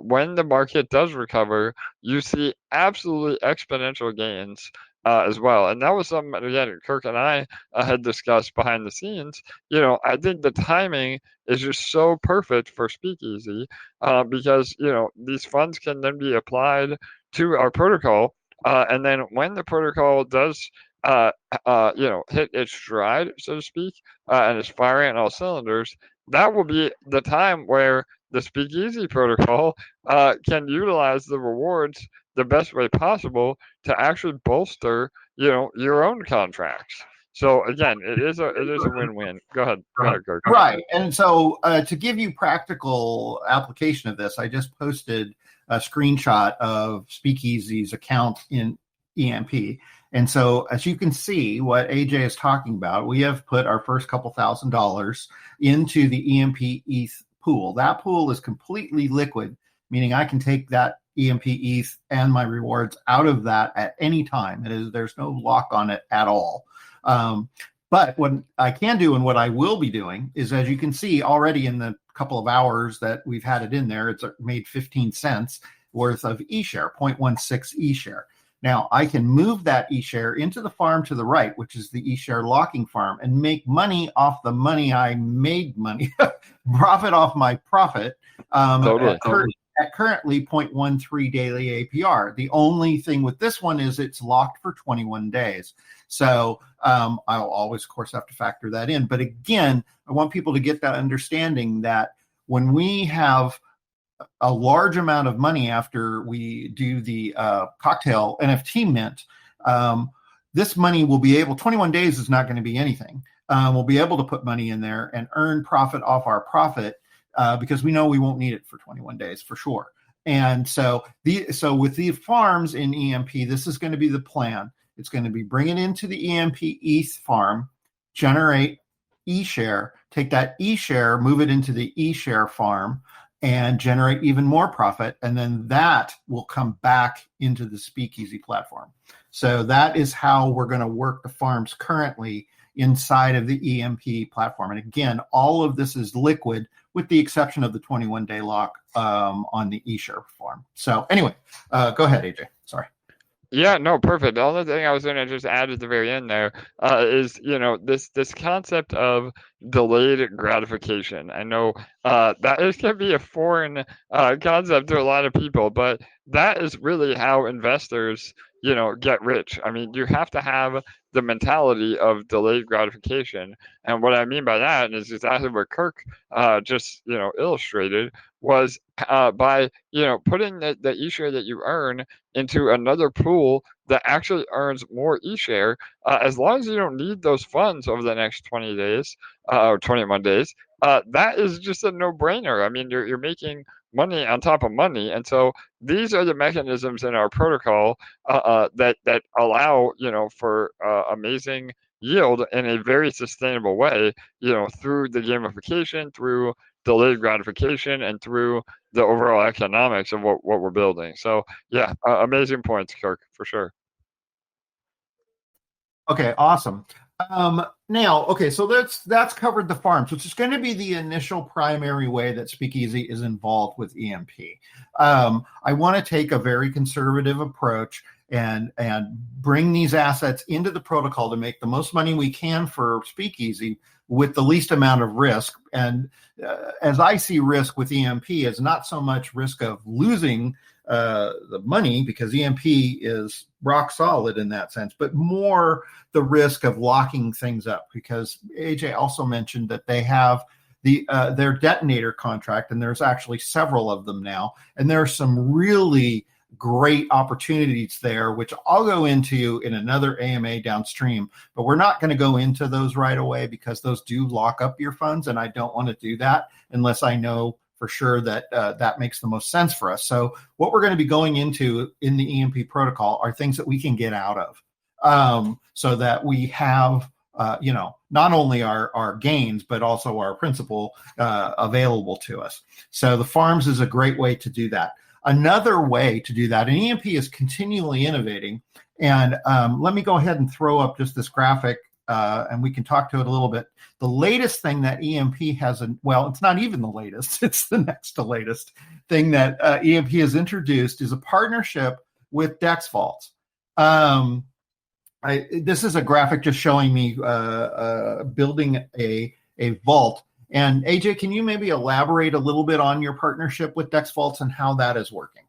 when the market does recover, you see absolutely exponential gains as well. And that was something, again, Kirk and I had discussed behind the scenes. I think the timing is just so perfect for Speakeasy because, these funds can then be applied to our protocol. And then when the protocol does hit its stride, so to speak, and is firing on all cylinders, that will be the time where the Speakeasy protocol can utilize the rewards the best way possible to actually bolster, your own contracts. So again, it is a win-win. Go ahead, Kirk. Right, and so to give you practical application of this, I just posted a screenshot of Speakeasy's account in EMP. And so, as you can see, what AJ is talking about, we have put our first couple $1,000s into the EMP ETH pool. That pool is completely liquid, meaning I can take that EMP ETH and my rewards out of that at any time. There's no lock on it at all. But what I can do and what I will be doing is, as you can see already in the couple of hours that we've had it in there, it's made 15 cents worth of eShare, 0.16 eShare. Now, I can move that eShare into the farm to the right, which is the eShare locking farm, and make money off the money I made money, profit off my profit Totally. at currently 0.13 daily APR. The only thing with this one is it's locked for 21 days. So I'll always, of course, have to factor that in. But again, I want people to get that understanding that when we have a large amount of money after we do the cocktail NFT mint, this money will be able, 21 days is not going to be anything. We'll be able to put money in there and earn profit off our profit because we know we won't need it for 21 days for sure. And so with the farms in EMP, this is going to be the plan. It's going to be bring it into the EMP ETH farm, generate eShare, take that eShare, move it into the eShare farm, and generate even more profit. And then that will come back into the Speakeasy platform. So that is how we're going to work the farms currently inside of the EMP platform. And again, all of this is liquid with the exception of the 21-day lock on the eShare farm. So anyway, go ahead, AJ. Sorry. Yeah, no, perfect. The only thing I was going to just add at the very end there is, this concept of delayed gratification. I know that it can be a foreign concept to a lot of people, but that is really how investors, get rich. I mean, you have to have the mentality of delayed gratification. And what I mean by that is exactly what Kirk just, illustrated was by, putting the eShare that you earn into another pool that actually earns more eShare, as long as you don't need those funds over the next 20 days or 21 days, that is just a no-brainer. I mean, you're making money on top of money. And so these are the mechanisms in our protocol that allow, for amazing yield in a very sustainable way, through the gamification, through delayed gratification, and through the overall economics of what we're building. So yeah, amazing points, Kirk, for sure. Okay, awesome. Now, okay, so that's covered the farms, which is going to be the initial primary way that Speakeasy is involved with EMP. I want to take a very conservative approach and bring these assets into the protocol to make the most money we can for Speakeasy with the least amount of risk. And as I see risk with EMP, is not so much risk of losing the money, because EMP is rock solid in that sense, but more the risk of locking things up, because AJ also mentioned that they have their detonator contract, and there's actually several of them now, and there are some really great opportunities there, which I'll go into in another AMA downstream, but we're not going to go into those right away because those do lock up your funds, and I don't want to do that unless I know for sure that that makes the most sense for us. So what we're going to be going into in the EMP protocol are things that we can get out of, so that we have, not only our gains, but also our principal available to us. So the farms is a great way to do that. Another way to do that, and EMP is continually innovating. And let me go ahead and throw up just this graphic, and we can talk to it a little bit. The latest thing that EMP has, it's not even the latest, it's the next to latest thing that EMP has introduced, is a partnership with Dex Vaults. This is a graphic just showing me building a vault. And AJ, can you maybe elaborate a little bit on your partnership with Dex Vaults and how that is working?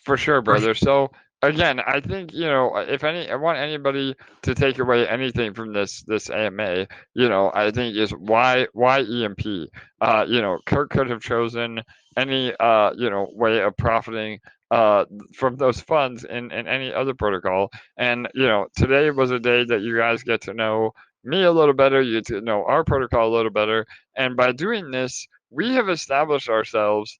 For sure, brother. So again, I think, I want anybody to take away anything from this AMA, I think is why EMP. Kirk could have chosen any way of profiting from those funds in any other protocol. And today was a day that you guys get to know me a little better, you get to know our protocol a little better. And by doing this, we have established ourselves,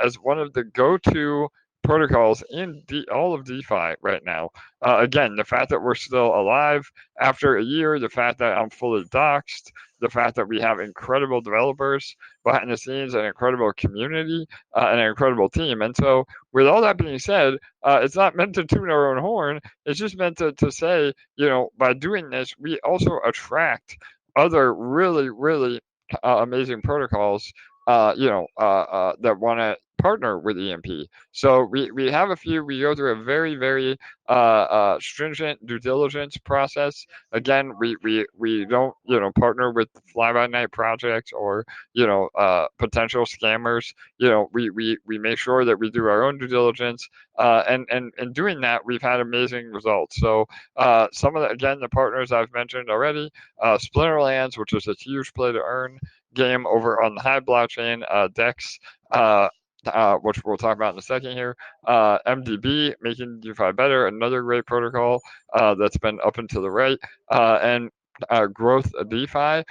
as one of the go-to protocols in all of DeFi right now. Again, the fact that we're still alive after a year, the fact that I'm fully doxed, the fact that we have incredible developers behind the scenes, an incredible community, and an incredible team. And so with all that being said, it's not meant to tune our own horn. It's just meant to say, by doing this, we also attract other really, really amazing protocols, that want to partner with EMP. So we have a few. We go through a very, very stringent due diligence process. Again, we don't partner with fly by night projects or potential scammers. We make sure that we do our own due diligence, and in doing that, we've had amazing results. So some of the partners I've mentioned already, Splinterlands, which is a huge play to earn game over on the Hive blockchain, Dex, which we'll talk about in a second here. MDB, Making DeFi Better, another great protocol that's been up and to the right. And Growth DeFi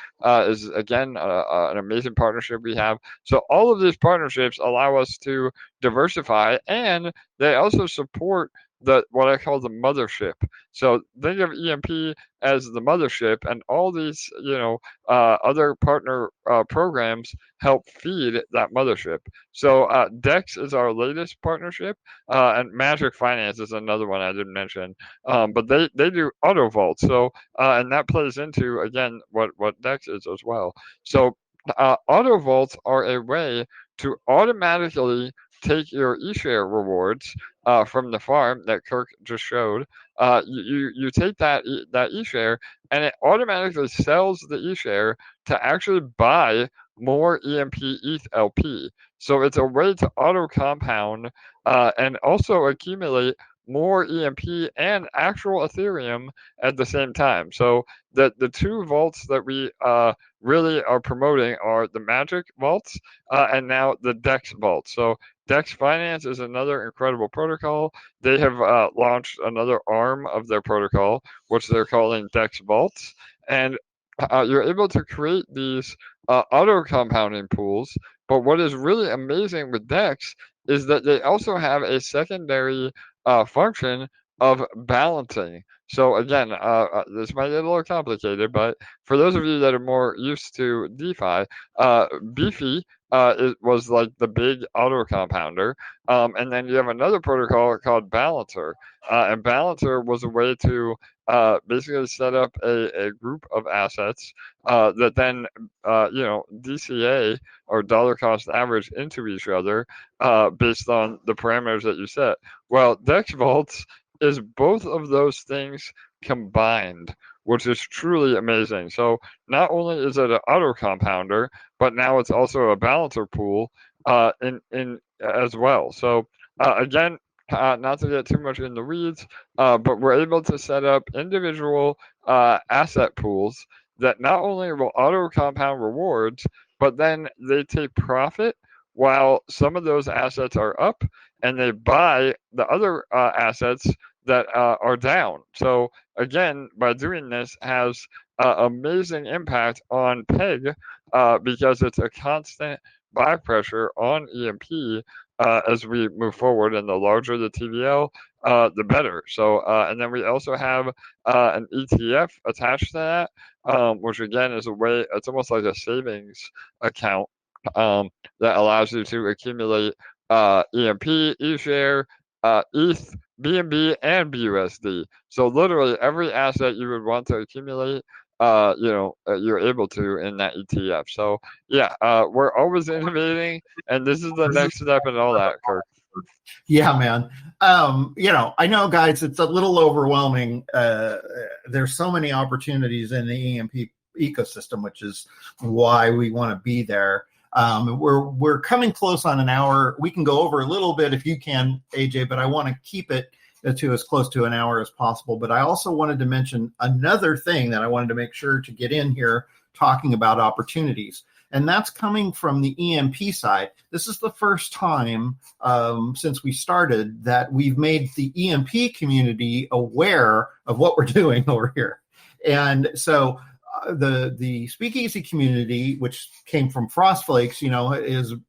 is, again, an amazing partnership we have. So all of these partnerships allow us to diversify, and they also support what I call the mothership. So think of EMP as the mothership, and all these other partner programs help feed that mothership. So Dex is our latest partnership, and Magic Finance is another one I didn't mention. But they do auto vault. So and that plays into, again, what Dex is as well. So auto vaults are a way to automatically take your eShare rewards from the farm that Kirk just showed. You take that eShare, and it automatically sells the eShare to actually buy more EMP ETH LP. So it's a way to auto compound and also accumulate more EMP and actual Ethereum at the same time. So the two vaults that we really are promoting are the Magic vaults and now the Dex vault. So Dex Finance is another incredible protocol. They have launched another arm of their protocol, which they're calling Dex Vaults. And you're able to create these auto compounding pools. But what is really amazing with Dex is that they also have a secondary function of balancing. So again, this might get a little complicated, but for those of you that are more used to DeFi, Beefy it was like the big auto compounder, and then you have another protocol called Balancer, and Balancer was a way to basically set up a group of assets that then DCA or dollar cost average into each other based on the parameters that you set. Well, Dex Vaults is both of those things combined, which is truly amazing. So not only is it an auto compounder, but now it's also a balancer pool in as well. So again, not to get too much in the weeds, but we're able to set up individual asset pools that not only will auto compound rewards, but then they take profit while some of those assets are up, and they buy the other assets that are down. So again, by doing this has amazing impact on PEG because it's a constant buy pressure on EMP as we move forward, and the larger the TVL, the better. So, and then we also have an ETF attached to that, which again is a way, it's almost like a savings account that allows you to accumulate EMP, eShare, ETH, BNB, and BUSD. So literally every asset you would want to accumulate, you're able to in that ETF. So yeah, we're always innovating, and this is the next step in all that, Kirk. Yeah, man. I know, guys, it's a little overwhelming. There's so many opportunities in the EMP ecosystem, which is why we want to be there. We're coming close on an hour. We can go over a little bit if you can, AJ, but I want to keep it to as close to an hour as possible. But I also wanted to mention another thing that I wanted to make sure to get in here talking about opportunities. And that's coming from the EMP side. This is the first time since we started that we've made the EMP community aware of what we're doing over here. And so the Speakeasy community, which came from Frostflakes,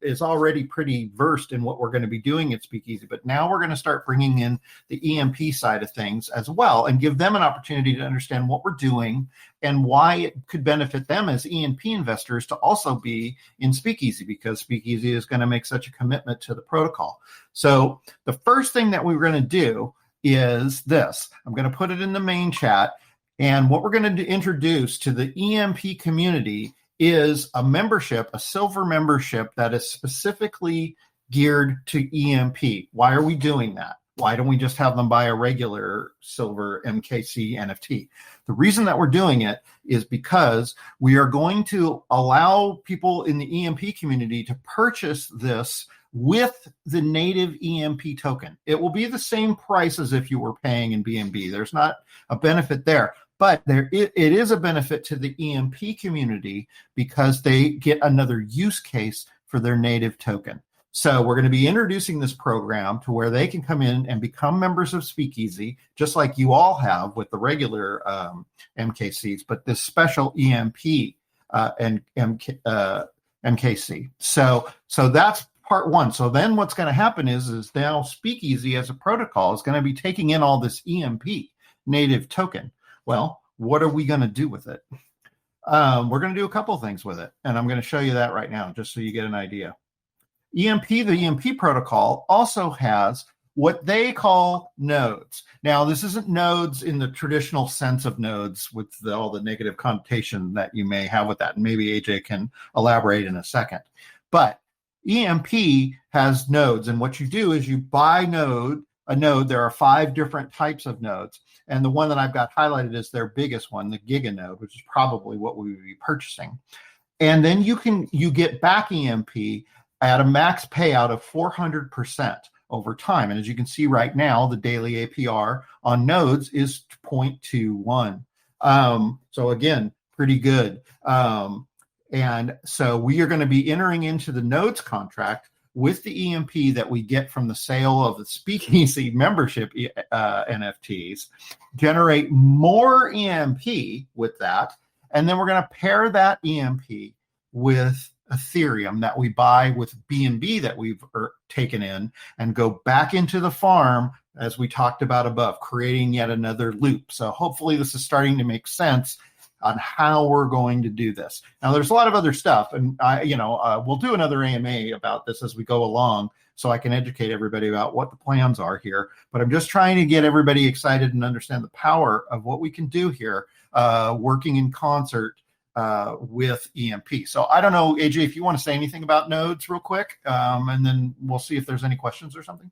is already pretty versed in what we're going to be doing at Speakeasy. But now we're going to start bringing in the EMP side of things as well, and give them an opportunity to understand what we're doing and why it could benefit them as EMP investors to also be in Speakeasy, because Speakeasy is going to make such a commitment to the protocol. So the first thing that we're going to do is this. I'm going to put it in the main chat. And what we're going to introduce to the EMP community is a membership, a silver membership that is specifically geared to EMP. Why are we doing that? Why don't we just have them buy a regular silver MKC NFT? The reason that we're doing it is because we are going to allow people in the EMP community to purchase this with the native EMP token. It will be the same price as if you were paying in BNB. There's not a benefit there, but it is a benefit to the EMP community because they get another use case for their native token. So we're going to be introducing this program to where they can come in and become members of Speakeasy, just like you all have with the regular MKCs, but this special EMP and MKC. So that's part one. So then what's going to happen is now Speakeasy as a protocol is going to be taking in all this EMP native token. Well, what are we going to do with it? We're going to do a couple of things with it, and I'm going to show you that right now, just so you get an idea. The EMP protocol also has what they call nodes. Now, this isn't nodes in the traditional sense of nodes with all the negative connotation that you may have with that, and maybe AJ can elaborate in a second. But EMP has nodes, and what you do is you buy a node. There are 5 different types of nodes, and the one that I've got highlighted is their biggest one, the Giga node, which is probably what we would be purchasing. And then you get back EMP at a max payout of 400% over time. And as you can see right now, the daily APR on nodes is 0.21. So again, pretty good. And so we are going to be entering into the nodes contract with the EMP that we get from the sale of the Speakeasy membership NFTs, generate more EMP with that, and then we're going to pair that EMP with Ethereum that we buy with BNB that we've taken in and go back into the farm as we talked about above, creating yet another loop. So hopefully this is starting to make sense on how we're going to do this. Now, there's a lot of other stuff, and we'll do another AMA about this as we go along so I can educate everybody about what the plans are here. But I'm just trying to get everybody excited and understand the power of what we can do here, working in concert with EMP. So I don't know, AJ, if you want to say anything about nodes real quick, and then we'll see if there's any questions or something.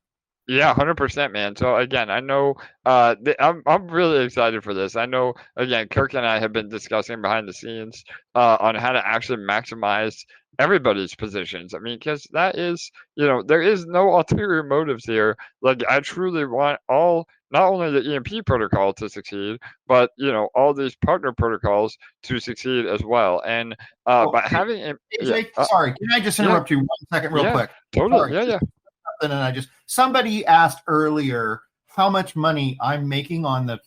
Yeah, 100%, man. So again, I know I'm really excited for this. I know, again, Kirk and I have been discussing behind the scenes on how to actually maximize everybody's positions. I mean, because that is, there is no ulterior motives here. Like, I truly want not only the EMP protocol to succeed, but all these partner protocols to succeed as well. And by having AJ, sorry, can I just interrupt you 1 second, real quick? Totally, sorry. yeah. And somebody asked earlier how much money I'm making on the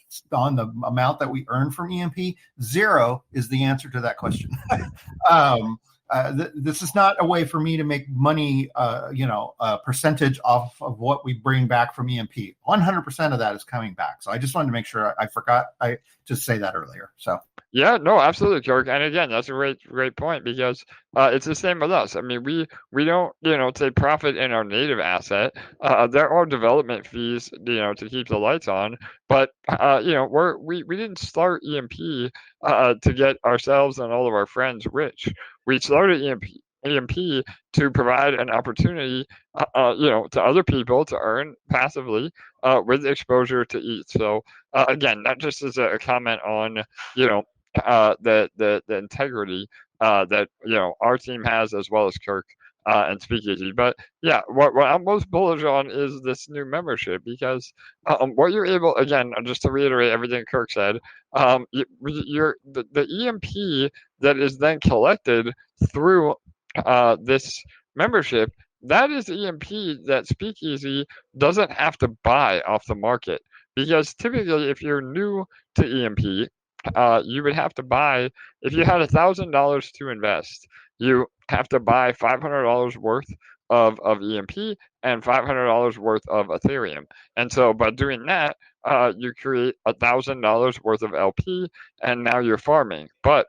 amount that we earn from EMP. 0 is the answer to that question. This is not a way for me to make money, a percentage off of what we bring back from EMP. 100% of that is coming back. So I just wanted to make sure I forgot. I just say that earlier. So. Yeah, no, absolutely, Kirk. And again, that's a great point, because it's the same with us. I mean, we don't, take profit in our native asset. There are development fees, to keep the lights on. But we didn't start EMP to get ourselves and all of our friends rich. We started EMP to provide an opportunity, to other people to earn passively with exposure to ETH. So again, that just is a comment on, the integrity that our team has, as well as Kirk and Speakeasy. But yeah, what I'm most bullish on is this new membership, because what you're able, again, just to reiterate everything Kirk said, the EMP that is then collected through this membership, that is EMP that Speakeasy doesn't have to buy off the market. Because typically, if you're new to EMP, you would have to buy, if you had $1,000 to invest, you have to buy $500 worth of EMP and $500 worth of Ethereum. And so by doing that, you create $1,000 worth of LP, and now you're farming. But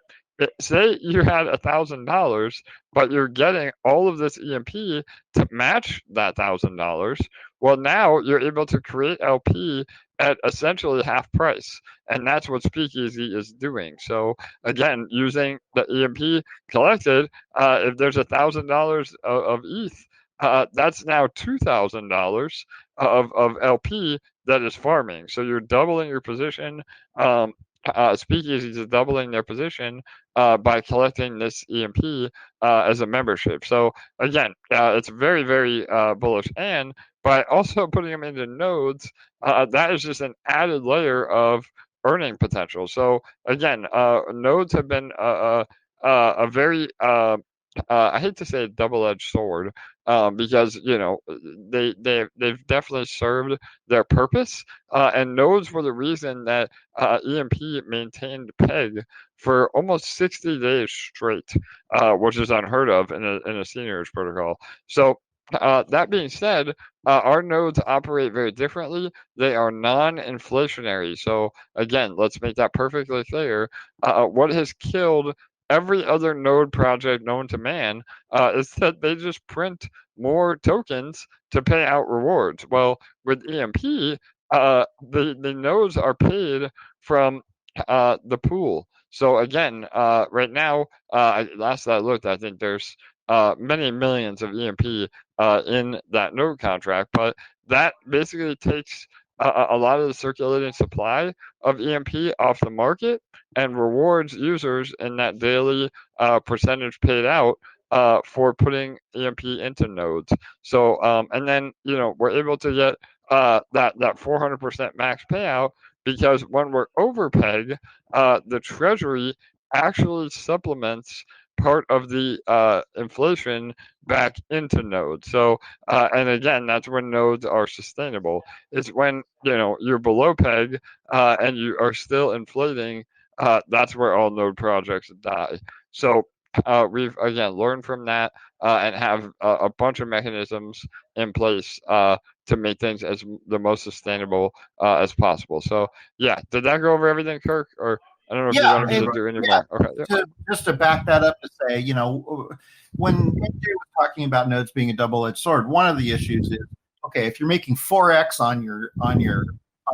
say you had $1,000, but you're getting all of this EMP to match that $1,000. Well, now you're able to create LP at essentially half price, and that's what Speakeasy is doing. So again, using the EMP collected, if there's $1,000 of ETH that's now $2,000 of LP that is farming. So you're doubling your position. Speakeasy is doubling their position by collecting this EMP as a membership. So again, it's very, very bullish. And by also putting them into nodes, that is just an added layer of earning potential. So again, nodes have been a very I hate to say a double-edged sword, because they've definitely served their purpose, and nodes were the reason that EMP maintained peg for almost 60 days straight, which is unheard of in a seniors protocol. So that being said, our nodes operate very differently. They are non-inflationary. So again, let's make that perfectly clear. What has killed every other node project known to man is that they just print more tokens to pay out rewards. Well, with EMP, the nodes are paid from the pool. So again, right now, last I looked, I think there's many millions of EMP in that node contract, but that basically takes a lot of the circulating supply of EMP off the market and rewards users in that daily percentage paid out for putting EMP into nodes. So, and then we're able to get that 400% max payout because when we're over peg, the treasury actually supplements part of the inflation back into nodes. So, and again, that's when nodes are sustainable. It's when you're below peg and you are still inflating. That's where all node projects die. So we've again learned from that and have a bunch of mechanisms in place to make things as the most sustainable as possible. So yeah, did that go over everything, Kirk? Or I don't know if you wanted me to do any more. Okay. Just to back that up to say, when AJ was talking about nodes being a double-edged sword, one of the issues is, okay, if you're making 4x on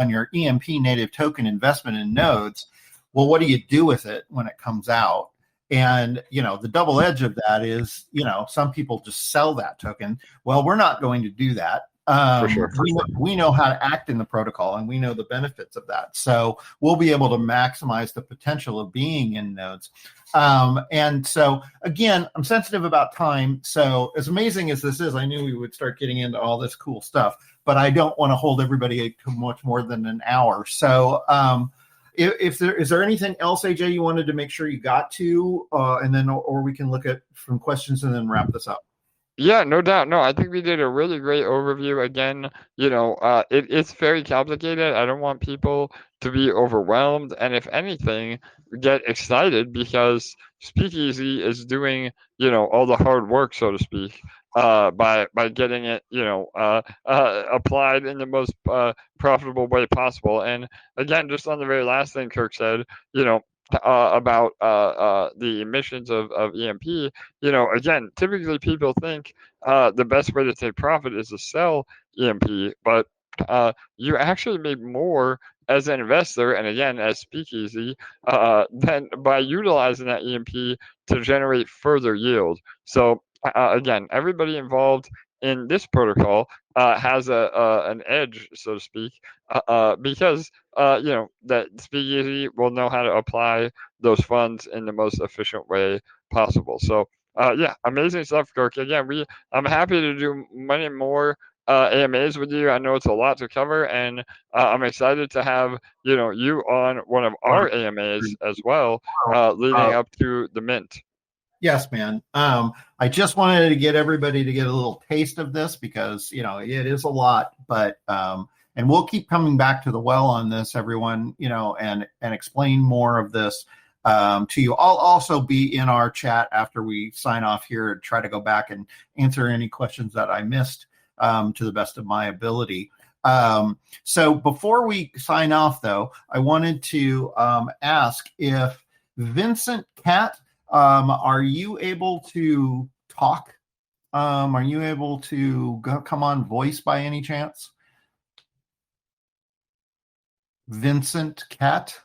your EMP native token investment in nodes, well, what do you do with it when it comes out? And the double edge of that is, some people just sell that token. Well, we're not going to do that. For sure. We know how to act in the protocol, and we know the benefits of that. So we'll be able to maximize the potential of being in nodes. And so, again, I'm sensitive about time. So as amazing as this is, I knew we would start getting into all this cool stuff, but I don't want to hold everybody to much more than an hour. So is there anything else, AJ, you wanted to make sure you got to, and then, or we can look at some questions and then wrap this up? Yeah, no doubt. No, I think we did a really great overview. Again, it's very complicated. I don't want people to be overwhelmed. And if anything, get excited because Speakeasy is doing, all the hard work, so to speak, by getting it, applied in the most profitable way possible. And again, just on the very last thing Kirk said, about the emissions of EMP, again, typically people think the best way to take profit is to sell EMP, but you actually make more as an investor and again as Speakeasy than by utilizing that EMP to generate further yield. So again, everybody involved in this protocol has an edge, so to speak, because that Speakeasy will know how to apply those funds in the most efficient way possible. So yeah, amazing stuff, Kirk. Again, I'm happy to do many more AMAs with you. I know it's a lot to cover, and I'm excited to have you on one of our AMAs as well, leading up to the mint. Yes, man. I just wanted to get everybody to get a little taste of this because it is a lot, but and we'll keep coming back to the well on this, everyone, and explain more of this to you. I'll also be in our chat after we sign off here and try to go back and answer any questions that I missed to the best of my ability. So before we sign off, though, I wanted to ask if Vincent Cat, are you able to talk? Are you able to come on voice by any chance? Vincent Cat?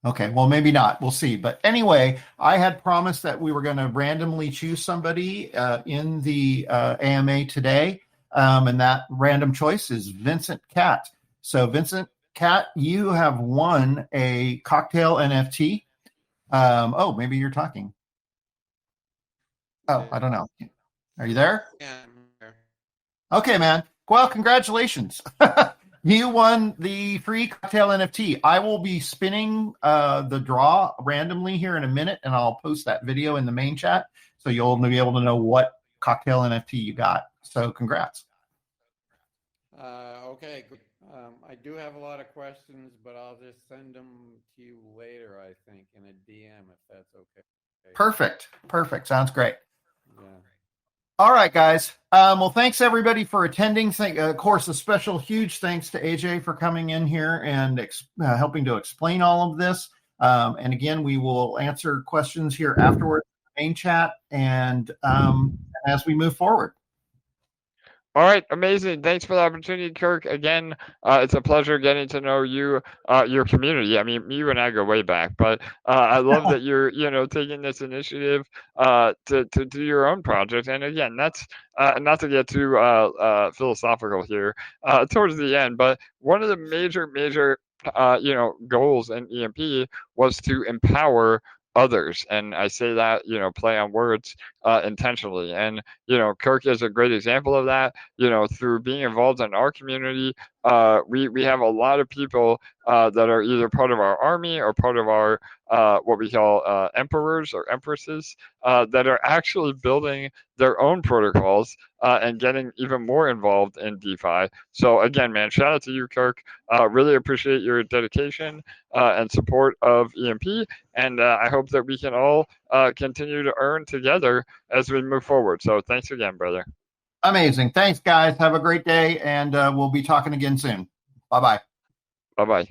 Okay, well, maybe not. We'll see. But anyway, I had promised that we were going to randomly choose somebody in the AMA today. And that random choice is Vincent Catt. So, Vincent Catt, you have won a cocktail NFT. Oh, maybe you're talking. Oh, I don't know. Are you there? Yeah, I'm here. Okay, man. Well, congratulations. You won the free cocktail NFT. I will be spinning the draw randomly here in a minute, and I'll post that video in the main chat, so you'll be able to know what cocktail NFT you got. So congrats. Okay, good. I do have a lot of questions, but I'll just send them to you later, I think, in a DM, if that's okay. Perfect. Perfect. Sounds great. Yeah. All right, guys. Well, thanks everybody for attending. Of course, a special huge thanks to AJ for coming in here and helping to explain all of this. And again, we will answer questions here afterwards in the main chat and as we move forward. All right, amazing. Thanks for the opportunity, Kirk. Again, it's a pleasure getting to know you, your community. I mean, you and I go way back, but I love that you're, taking this initiative to do your own project. And again, that's not to get too philosophical here towards the end, but one of the major goals in EMP was to empower others, and I say that play on words intentionally. And Kirk is a great example of that. Through being involved in our community, we have a lot of people that are either part of our army or part of our what we call emperors or empresses that are actually building their own protocols and getting even more involved in DeFi. So again, man, shout out to you, Kirk. Really appreciate your dedication and support of EMP, and I hope that we can all continue to earn together as we move forward. So thanks again, brother. Amazing. Thanks, guys. Have a great day, and we'll be talking again soon. Bye-bye. Bye-bye.